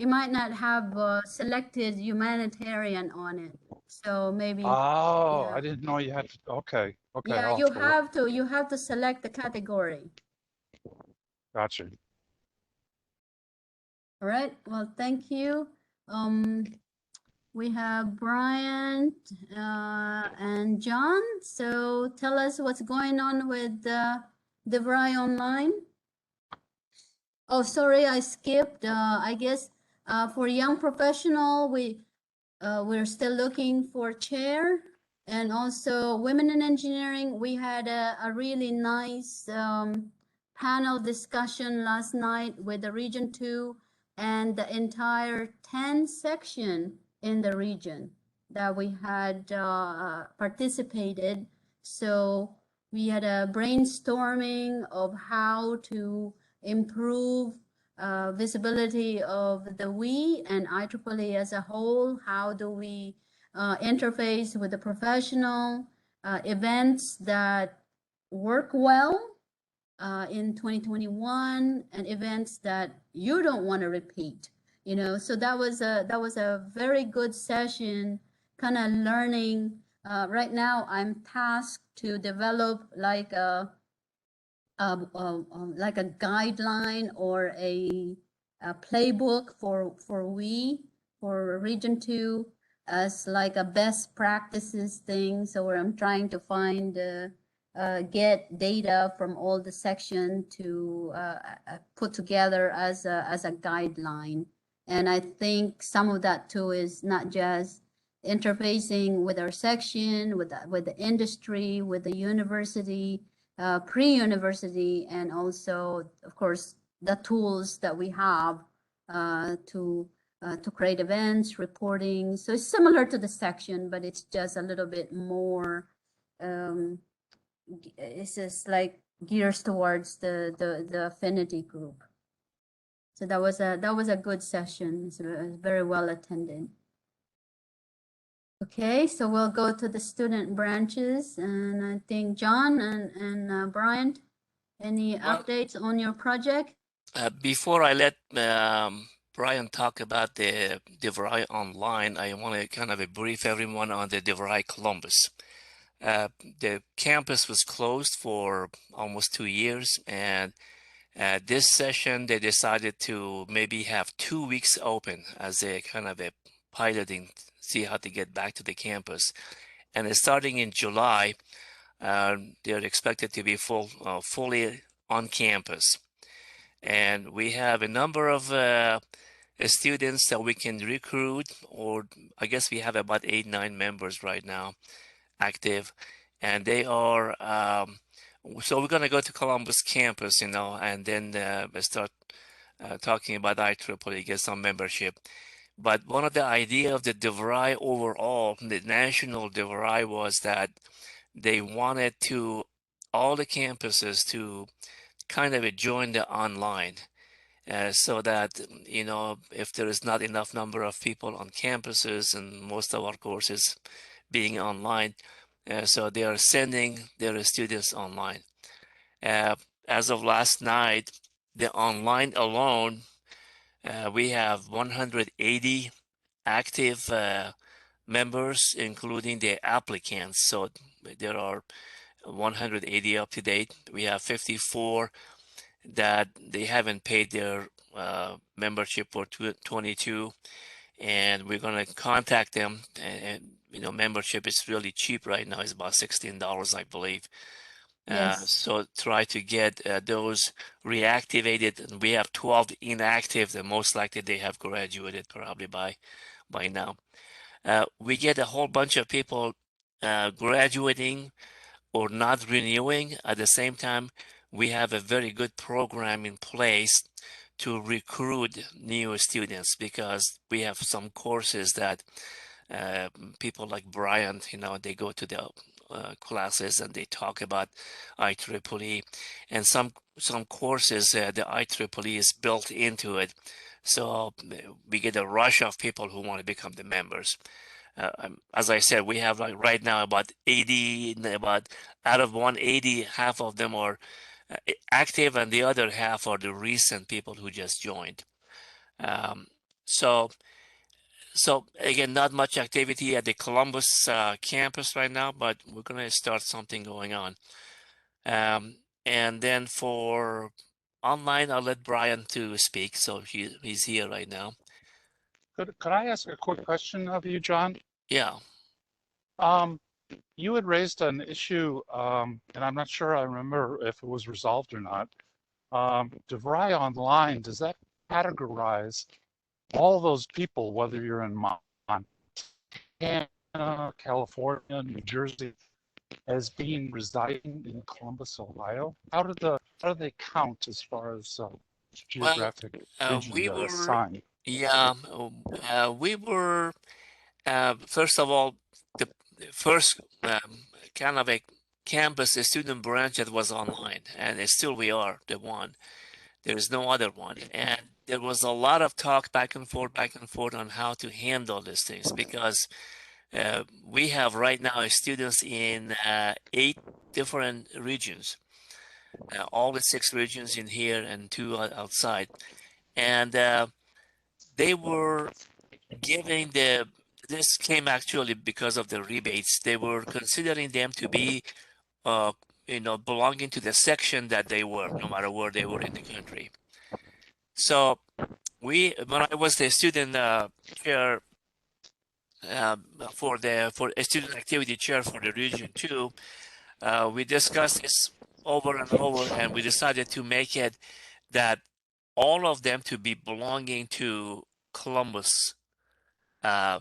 might not have selected humanitarian on it. So maybe, Oh, yeah. I didn't know you had to. Okay, okay. Yeah, I'll you have to look. you have to select the category. Gotcha. All right, well, thank you. We have Brian and John. So tell us what's going on with DeVry Online. Oh, sorry, I skipped. I guess for young professional, we're still looking for chair, and also women in engineering. We had a really nice panel discussion last night with the Region 2 and the entire 10 section in the region that we had participated. So we had a brainstorming of how to improve visibility of the we and IEEE as a whole. How do we interface with the professional events that work well in 2021, and events that you don't want to repeat, so that was a very good session, kind of learning. Right now I'm tasked to develop like a guideline or a playbook for Region 2 as like a best practices thing. So where I'm trying to find get data from all the section to put together as a guideline. And I think some of that too is not just interfacing with our section, with the industry, with the university, pre-university, and also, of course, the tools that we have to create events, reporting. So it's similar to the section, but it's just a little bit more. It's just like gears towards the affinity group. So that was a good session. It was very well attended. Okay, so we'll go to the student branches, and I think John and Brian, any updates on your project? Before I let Brian talk about the DeVry Online, I want to kind of brief everyone on the DeVry Columbus. The campus was closed for almost 2 years, and this session they decided to maybe have 2 weeks open as a kind of a piloting, see how to get back to the campus. And starting in July, they're expected to be fully on campus. And we have a number of students that we can recruit, or I guess we have about 8-9 members right now active, and they are so we're going to go to Columbus campus, and then start talking about IEEE, get some membership. But one of the idea of the DeVry overall, the national DeVry, was that they wanted to all the campuses to kind of join the online, so that if there is not enough number of people on campuses, and most of our courses being online, so they are sending their students online. As of last night, the online alone, we have 180 active members, including the applicants. So there are 180 up to date. We have 54 that they haven't paid their membership for 22, and we're going to contact them. And you know, membership is really cheap right now. It's about $16, I believe. Yes. So try to get those reactivated. And we have 12 inactive, and most likely they have graduated probably by now. We get a whole bunch of people graduating or not renewing. At the same time, we have a very good program in place to recruit new students, because we have some courses that people like Brian, you know, they go to the classes and they talk about IEEE, and some courses the IEEE is built into it. So we get a rush of people who want to become the members. As I said, we have like right now about 80, about out of 180, half of them are active, and the other half are the recent people who just joined. Um, so again, not much activity at the Columbus campus right now, but we're going to start something going on. And then for online, I'll let Brian to speak. So he's here right now. Could I ask a quick question of you, John? Yeah. You had raised an issue, and I'm not sure I remember if it was resolved or not. DeVry Online, does that categorize all those people, whether you're in Montana, California, New Jersey, as being residing in Columbus, Ohio? How do they count as far as Well, geographic region we were, assigned? yeah, we were, first of all, the first kind of a campus, a student branch that was online, and still we are the one. There is no other one. And there was a lot of talk back and forth on how to handle these things, because we have right now students in 8 different regions, all the 6 regions in here and 2 outside. And they were giving this came actually because of the rebates. They were considering them to be, you know, belonging to the section that they were, no matter where they were in the country. So when I was the student chair for a student activity chair for the region 2, we discussed this over and over, and we decided to make it that all of them to be belonging to Columbus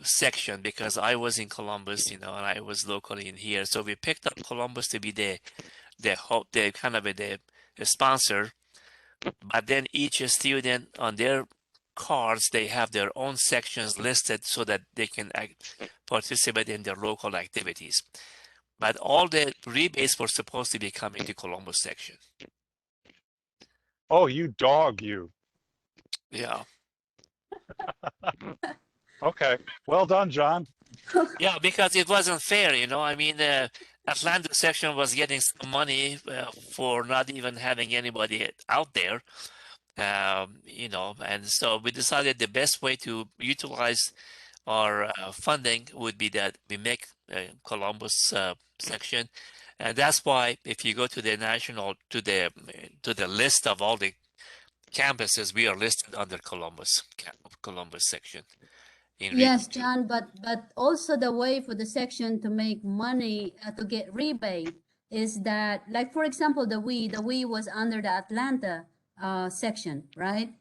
section, because I was in Columbus, you know, and I was locally in here. So we picked up Columbus to be the kind of the sponsor. But then each student on their cards, they have their own sections listed so that they can participate in their local activities. But all the rebates were supposed to be coming to Columbus section. Oh, you dog, you. Yeah. Okay. Well done, John. Yeah, because it wasn't fair, you know. I mean, the Atlanta section was getting some money for not even having anybody out there, you know, and so we decided the best way to utilize our funding would be that we make Columbus section, and that's why if you go to the to the list of all the campuses, we are listed under Columbus section. In Yes, region 2. John, but also the way for the section to make money to get rebate is that, like for example, the we was under the Atlanta section, right?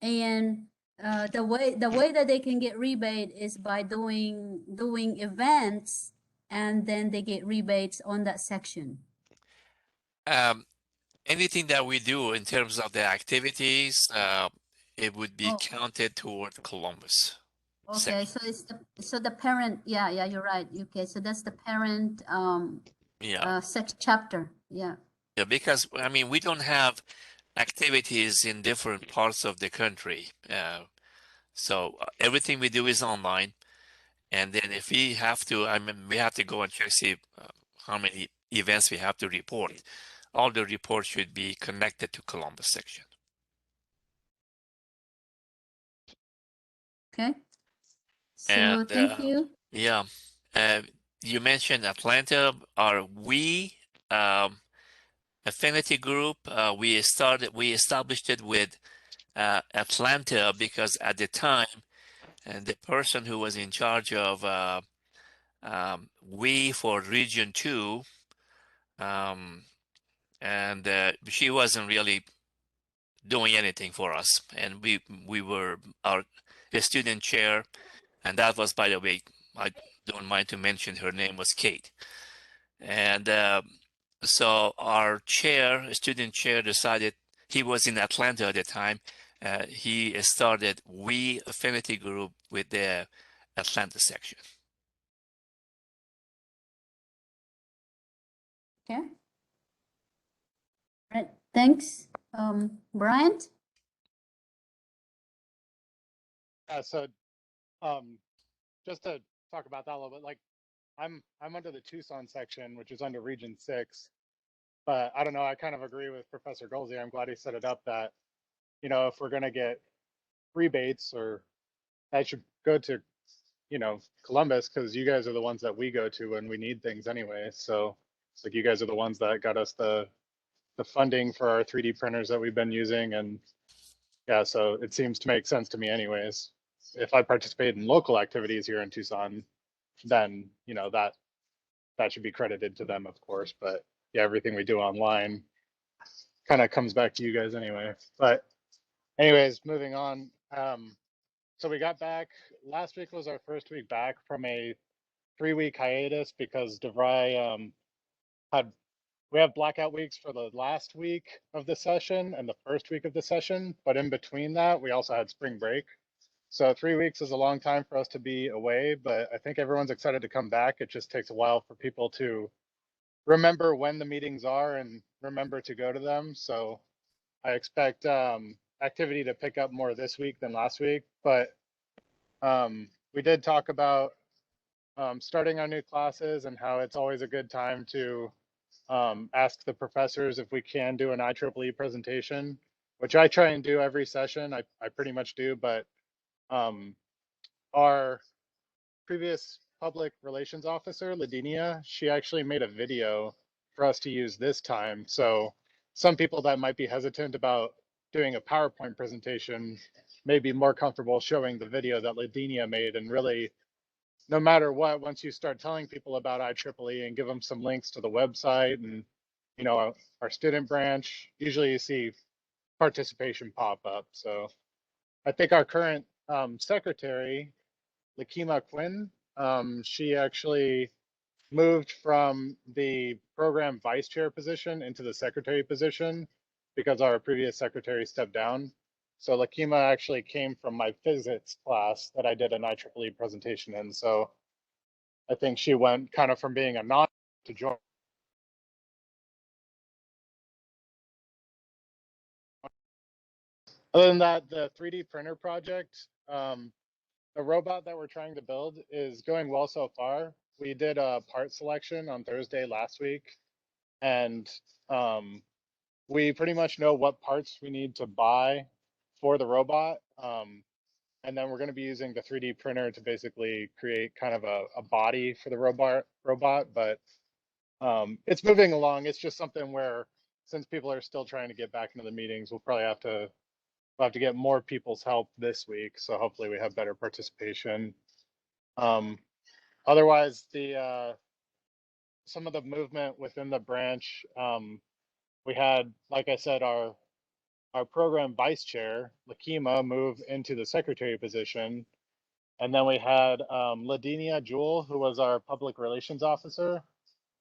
And the way that they can get rebate is by doing events, and then they get rebates on that section. Anything that we do in terms of the activities, it would be Oh, counted toward Columbus okay. section. So the parent, yeah, you're right. Okay, so that's the parent Yeah, chapter. Yeah. yeah, because I mean we don't have activities in different parts of the country, so everything we do is online. And then if we have to, I mean, we have to go and check see how many events we have to report. All the reports should be connected to Columbus section. Okay. So And thank you. Yeah. You mentioned Atlanta. Our we affinity group. We established it with Atlanta because at the time, and the person who was in charge of we for Region 2, um, and she wasn't really doing anything for us, and we were our student chair, and that was, by the way, I don't mind to mention her name was Kate, and so our chair, student chair, decided he was in Atlanta at the time. He started we affinity group with the Atlanta section. Okay. Right, thanks. Bryant? So just to talk about that a little bit, like I'm under the Tucson section, which is under Region 6. But I don't know, I kind of agree with Professor Golsey. I'm glad he set it up that, you know, if we're gonna get rebates, or I should go to, you know, Columbus, because you guys are the ones that we go to when we need things anyway. So it's like you guys are the ones that got us the funding for our 3D printers that we've been using. And yeah, so it seems to make sense to me anyways. If I participate in local activities here in Tucson, then, you know, that should be credited to them, of course. But yeah, everything we do online kind of comes back to you guys anyway. But anyways, moving on. So we got back, last week was our first week back from a 3-week hiatus because DeVry had, we have blackout weeks for the last week of the session and the first week of the session, but in between that, we also had spring break. So 3 weeks is a long time for us to be away, but I think everyone's excited to come back. It just takes a while for people to remember when the meetings are and remember to go to them. So I expect activity to pick up more this week than last week, but we did talk about starting our new classes and how it's always a good time to ask the professors if we can do an IEEE presentation, which I try and do every session. I pretty much do, but our previous public relations officer, Ladinia, she actually made a video for us to use this time. So some people that might be hesitant about doing a PowerPoint presentation may be more comfortable showing the video that Ladinia made. And really, no matter what, once you start telling people about IEEE and give them some links to the website and, you know, our student branch, usually you see participation pop up. So I think our current secretary, Lakima Quinn, she actually moved from the program vice chair position into the secretary position because our previous secretary stepped down. So Lakima actually came from my physics class that I did an IEEE presentation in. So I think she went kind of from being a non to join. Other than that, the 3D printer project, the robot that we're trying to build is going well so far. We did a part selection on Thursday last week, and we pretty much know what parts we need to buy for the robot. And then we're going to be using the 3D printer to basically create kind of a body for the robot. But it's moving along. It's just something where, since people are still trying to get back into the meetings, we'll have to get more people's help this week. So hopefully we have better participation. Otherwise, the some of the movement within the branch, we had, like I said, our program vice chair, Lakima, move into the secretary position. And then we had Ladinia Jewell, who was our public relations officer.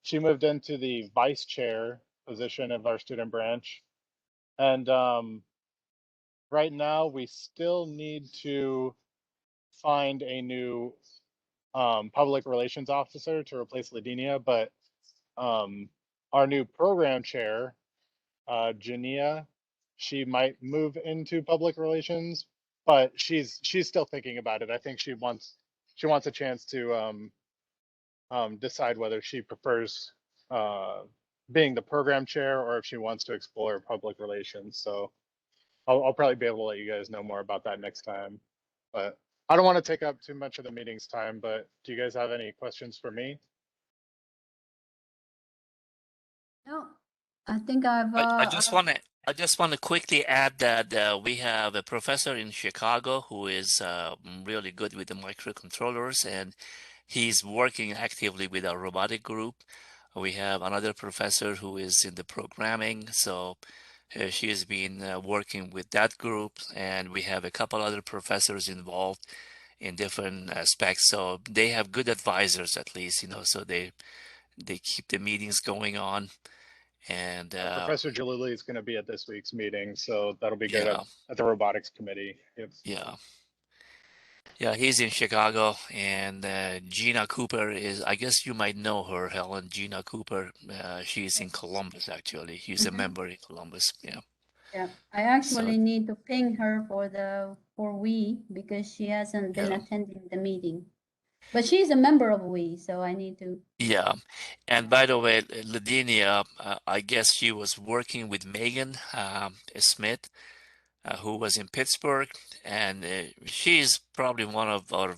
She moved into the vice chair position of our student branch. And right now, we still need to find a new public relations officer to replace Ladinia, but our new program chair, Jania, she might move into public relations, but she's still thinking about it. I think she wants a chance to decide whether she prefers being the program chair or if she wants to explore public relations. So I'll probably be able to let you guys know more about that next time. But I don't want to take up too much of the meeting's time, but do you guys have any questions for me? No, I think I've, I just want to quickly add that we have a professor in Chicago who is really good with the microcontrollers, and he's working actively with our robotic group. We have another professor who is in the programming, so she has been working with that group, and we have a couple other professors involved in different aspects. So they have good advisors, at least, so they keep the meetings going on. And Professor Jalili is going to be at this week's meeting, so that'll be good yeah, at the robotics committee. yeah. Yeah, he's in Chicago, and Gina Cooper is, I guess you might know her, Helen. Gina Cooper, she's in Columbus, actually. She's a member in Columbus. Yeah. yeah, I So, actually need to ping her for we because she hasn't been yeah. attending the meeting. But she's a member of we, so I need to. Yeah. And by the way, Ladinia, I guess she was working with Megan Smith, who was in Pittsburgh, and she's probably one of our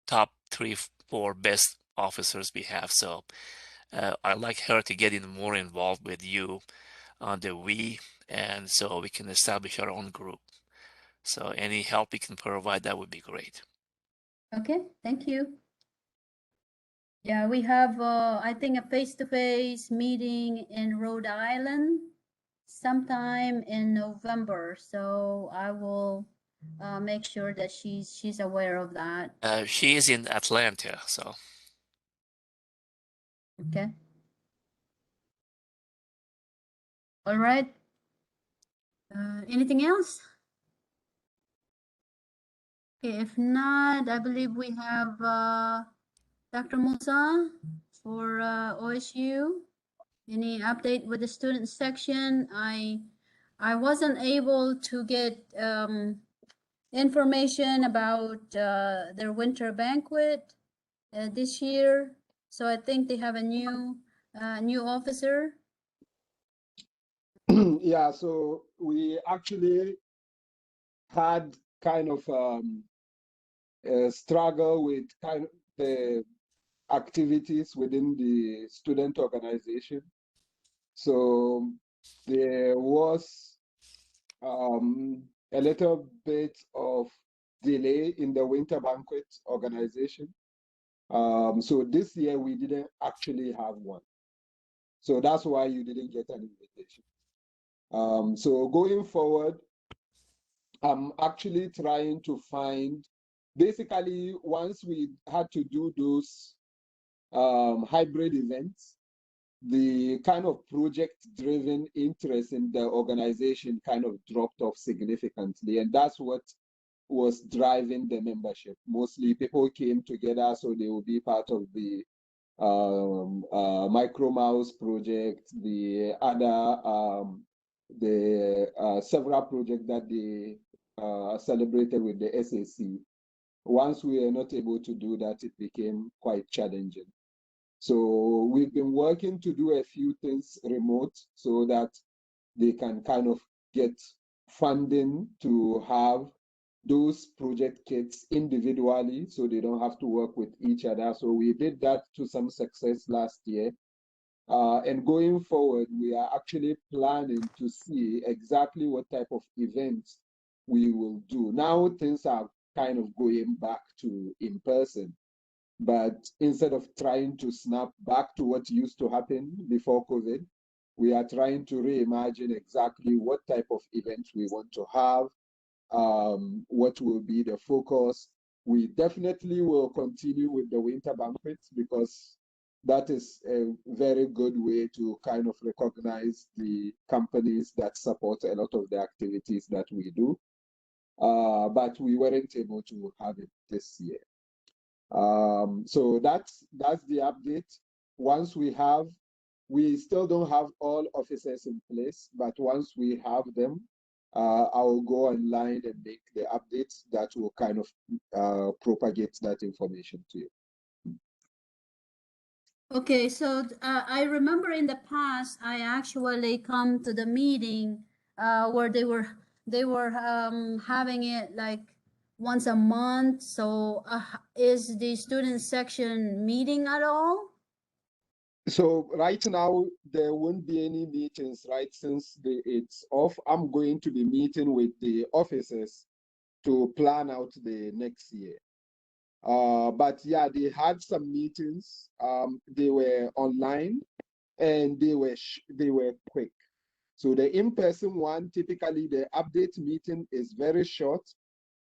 top 3, 4 best officers we have. So I'd like her to get in more involved with you on the we, and so we can establish our own group. So any help we can provide, that would be great. Okay, thank you. Yeah, we have, I think, a face-to-face meeting in Rhode Island sometime in November. So I will make sure that she's aware of that. She is in Atlanta, so. Okay. All right. Anything else? Okay, if not, I believe we have Dr. Musa for OSU. Any update with the student section? I wasn't able to get information about their winter banquet this year, so I think they have a new officer. Yeah, so we actually had kind of a struggle with kind of the activities within the student organization. So there was a little bit of delay in the winter banquet organization. So this year we didn't actually have one. So that's why you didn't get an invitation. So going forward, I'm actually trying to find, basically, once we had to do those hybrid events, the kind of project-driven interest in the organization kind of dropped off significantly. And that's what was driving the membership. Mostly people came together so they will be part of the Micro Mouse project, the other, several projects that they celebrated with the SAC. Once we were not able to do that, it became quite challenging. So we've been working to do a few things remote so that they can kind of get funding to have those project kits individually so they don't have to work with each other. So we did that to some success last year. And going forward, we are actually planning to see exactly what type of events we will do. Now things are kind of going back to in person, but instead of trying to snap back to what used to happen before COVID, we are trying to reimagine exactly what type of events we want to have, what will be the focus. We definitely will continue with the winter banquets because that is a very good way to kind of recognize the companies that support a lot of the activities that we do. But we weren't able to have it this year. So that's the update. Once we still don't have all officers in place, but once we have them, I will go online and make the updates that will kind of propagate that information to you. Okay, so I remember in the past I actually come to the meeting where they were having it like once a month. So is the student section meeting at all? So right now, there won't be any meetings, right? Since it's off, I'm going to be meeting with the officers to plan out the next year. But yeah, they had some meetings. They were online and they were quick. So the in-person one, typically the update meeting is very short,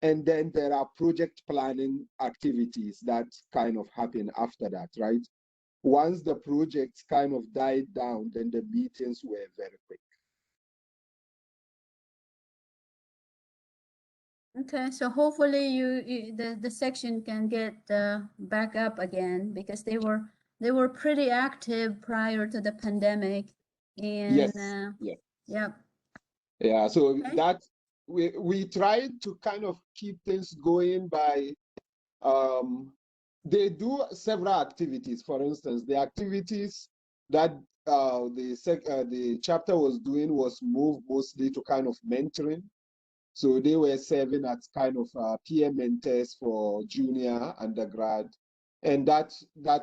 and then there are project planning activities that kind of happen after that, right? Once the projects kind of died down, then the meetings were very quick. Okay, so hopefully the section can get back up again, because they were pretty active prior to the pandemic. And Yes, yeah. yeah. Yeah, so Okay. that we tried to kind of keep things going by they do several activities. For instance, the activities that the chapter was doing was moved mostly to kind of mentoring. So they were serving as kind of peer mentors for junior undergrad, and that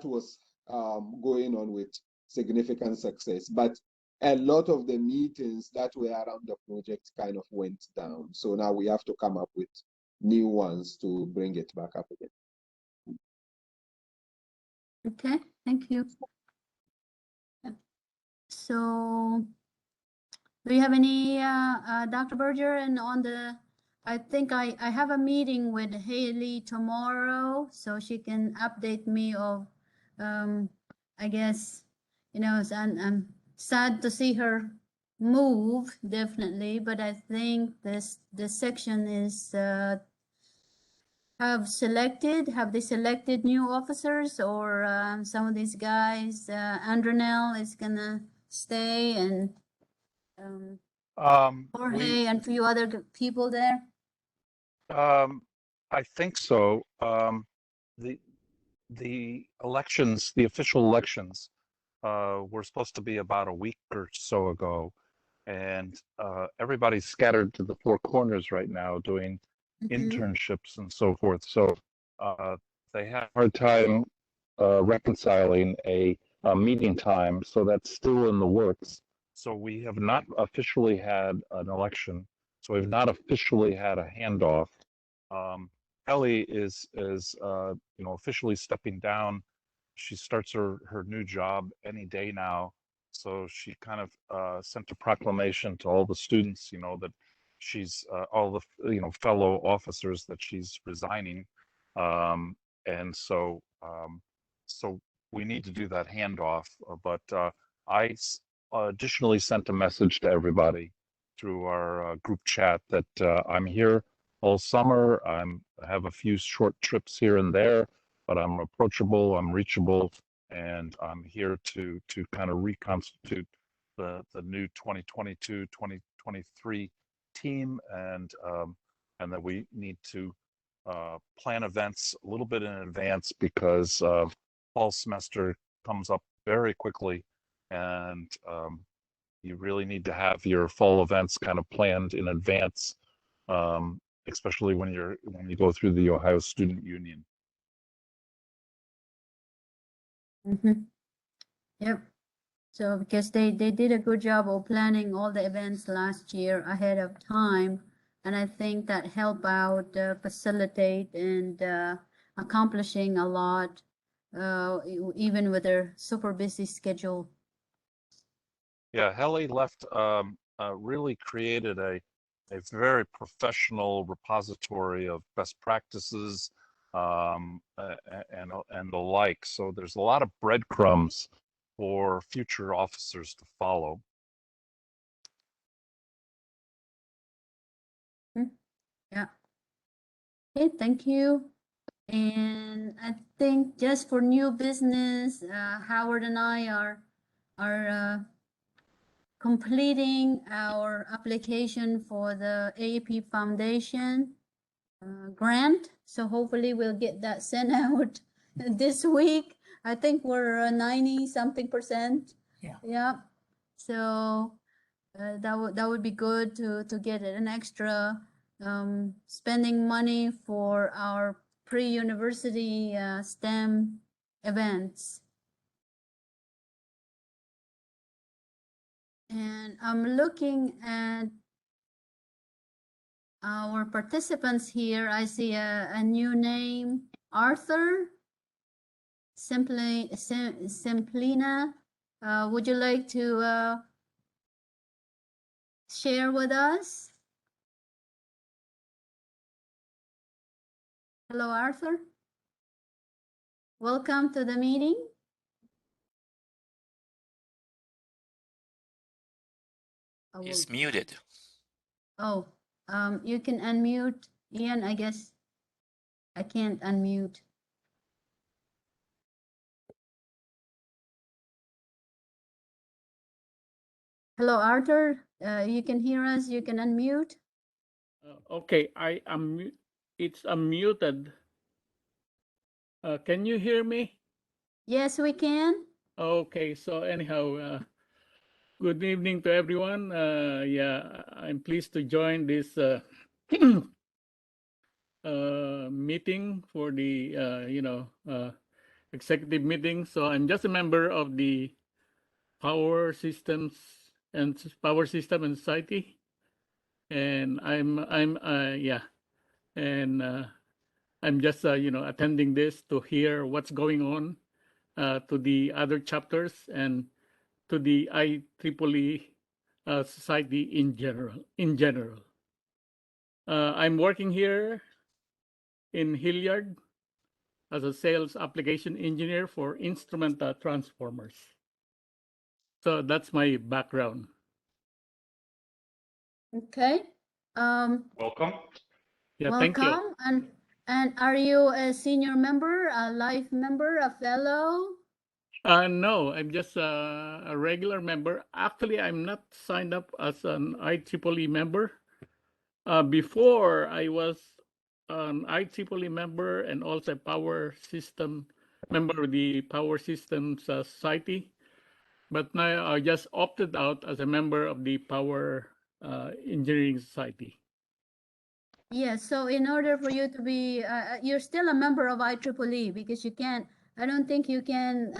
was going on with significant success. But a lot of the meetings that were around the project kind of went down. So now we have to come up with new ones to bring it back up again. Okay, thank you. So do you have any, Dr. Berger, and on the, I think I have a meeting with Haley tomorrow, so she can update me of, I guess, you know, I'm sad to see her move, definitely, but I think this section is, have they selected new officers, or some of these guys, Andronell is gonna stay, and Jorge and a few other people there? I think so. The elections, the official elections, were supposed to be about a week or so ago, and everybody's scattered to the four corners right now doing internships and so forth. So they have a hard time reconciling a meeting time. So that's still in the works. So we have not officially had an election. So we've not officially had a handoff. Ellie is officially stepping down. She starts her new job any day now. So she kind of sent a proclamation to all the students, that she's all the fellow officers that she's resigning, and so we need to do that handoff. But I additionally sent a message to everybody through our group chat that I'm here all summer. I have a few short trips here and there, but I'm approachable, I'm reachable, and I'm here to kind of reconstitute the new 2022-2023 team, and that we need to plan events a little bit in advance, because fall semester comes up very quickly, and you really need to have your fall events kind of planned in advance, especially when you go through the Ohio Student Union. Yep. So because they did a good job of planning all the events last year ahead of time, and I think that helped out facilitate and accomplishing a lot, even with their super busy schedule. Yeah, Helly left, really created a very professional repository of best practices, and the like. So there's a lot of breadcrumbs for future officers to follow. Yeah. Okay, thank you. And I think just for new business, Howard and I are completing our application for the AAP Foundation grant. So hopefully we'll get that sent out this week. I think we're 90 something percent. Yeah. Yeah. So that would be good to get an extra spending money for our pre-university STEM events. And I'm looking at our participants here. I see a new name, Arthur Simplina. Would you like to share with us? Hello, Arthur. Welcome to the meeting. He's muted. Oh, you can unmute. Ian, I guess I can't unmute. Hello, Arthur. You can hear us. You can unmute. Okay, it's unmuted. Can you hear me? Yes, we can. Okay, so anyhow, good evening to everyone. Yeah, I'm pleased to join this meeting for the executive meeting. So I'm just a member of the Power Systems and Power System and Society, and I'm just attending this to hear what's going on to the other chapters and to the IEEE society in general. I'm working here in Hilliard as a sales application engineer for instrument transformers. So that's my background. Okay. Welcome. Yeah, thank you. Welcome. And are you a senior member, a life member, a fellow? No, I'm just a regular member. Actually, I'm not signed up as an IEEE member. Before, I was an IEEE member and also a power system member of the Power Systems Society. But now I just opted out as a member of the Power Engineering Society. Yes, so in order for you to be, you're still a member of IEEE because you can't, I don't think you can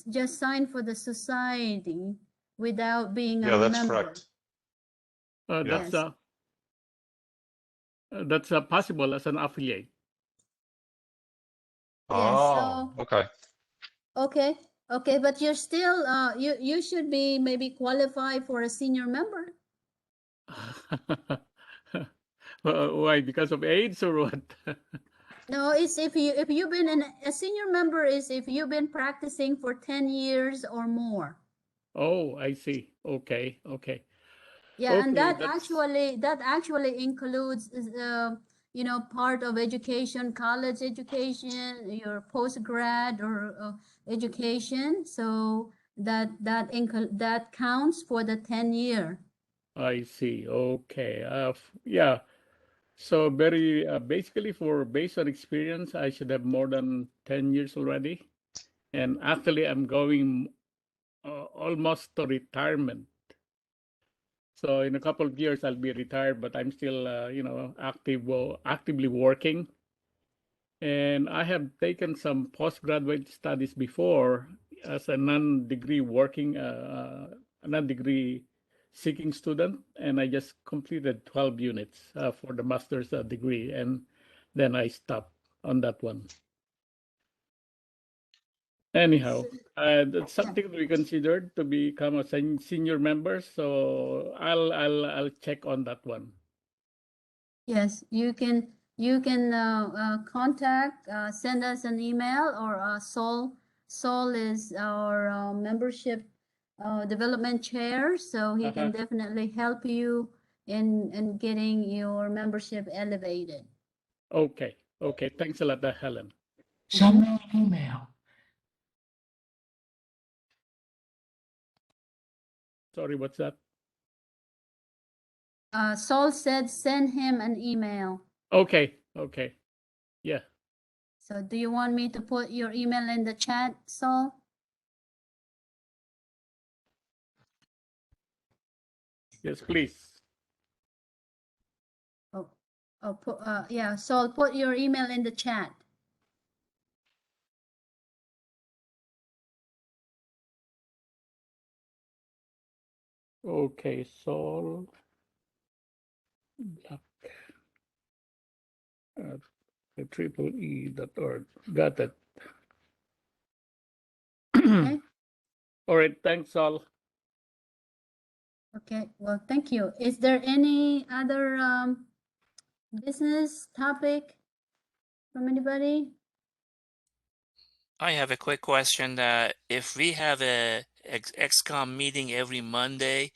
just sign for the society without being a Yeah, that's member. correct. That's Yes. that's possible as an affiliate. Yes, Oh, so, okay. okay, but you're still, you should be maybe qualified for a senior member. Why? Because of AIDS or what? No, it's if you've been a senior member is if you've been practicing for 10 years or more. Oh, I see. Okay, okay. Yeah, and Okay, that actually includes part of education, college education, your postgrad or education. So that counts for the 10-year. I see. Okay. Yeah. So very basically based on experience, I should have more than 10 years already. And actually, I'm going almost to retirement. So in a couple of years, I'll be retired, but I'm still, actively working. And I have taken some postgraduate studies before as a non-degree working, a non-degree seeking student, and I just completed 12 units for the master's degree, and then I stopped on that one. Anyhow, that's something we considered to become a senior member, so I'll check on that one. Yes, you can contact, send us an email or Sol is our membership development chair, so he can definitely help you in getting your membership elevated. Okay, thanks a lot, Helen. Send me an email. Sorry, what's that? Sol said send him an email. Okay, yeah. So do you want me to put your email in the chat, Sol? Yes, please. Oh, yeah, so put your email in the chat. Okay, Sol. Black. IEEE.org. Got it. Okay. All right, thanks, Sol. Okay, well, thank you. Is there any other business topic from anybody? I have a quick question. If we have a XCOM meeting every Monday,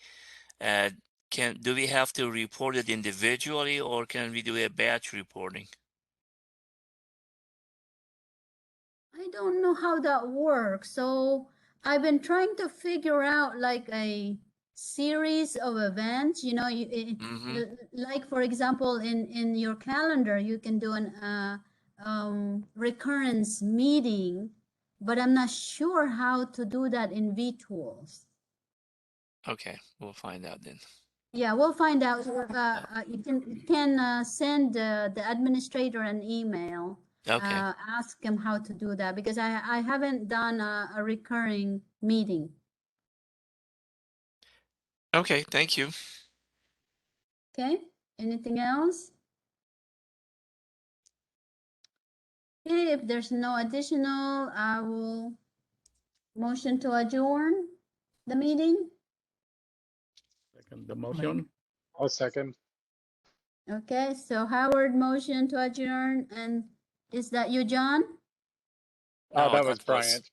do we have to report it individually, or can we do a batch reporting? I don't know how that works. So I've been trying to figure out like a series of events, you know, like for example, in your calendar, you can do an recurrence meeting, but I'm not sure how to do that in vTools. Okay, we'll find out then. Yeah, we'll find out. You can send the administrator an email. Okay. Ask him how to do that because I haven't done a recurring meeting. Okay, thank you. Okay, anything else? Okay, if there's no additional, I will motion to adjourn the meeting. Second the motion. I'll second. Okay, so Howard motion to adjourn, and is that you, John? No, That was that was Bryant.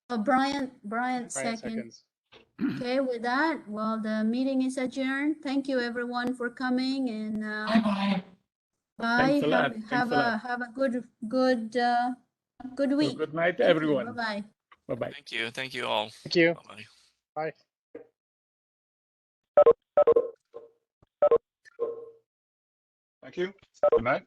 Oh, Brian Bryant second. seconds. Okay, with that, well, the meeting is adjourned. Thank you everyone for coming, and Bye-bye. bye. Thanks a lot. Thanks a lot. Have a good So week. good night, Thank you. everyone. Bye-bye. Bye-bye. Thank you. Thank you all. Thank you. Bye-bye. Bye. Thank you. Good night.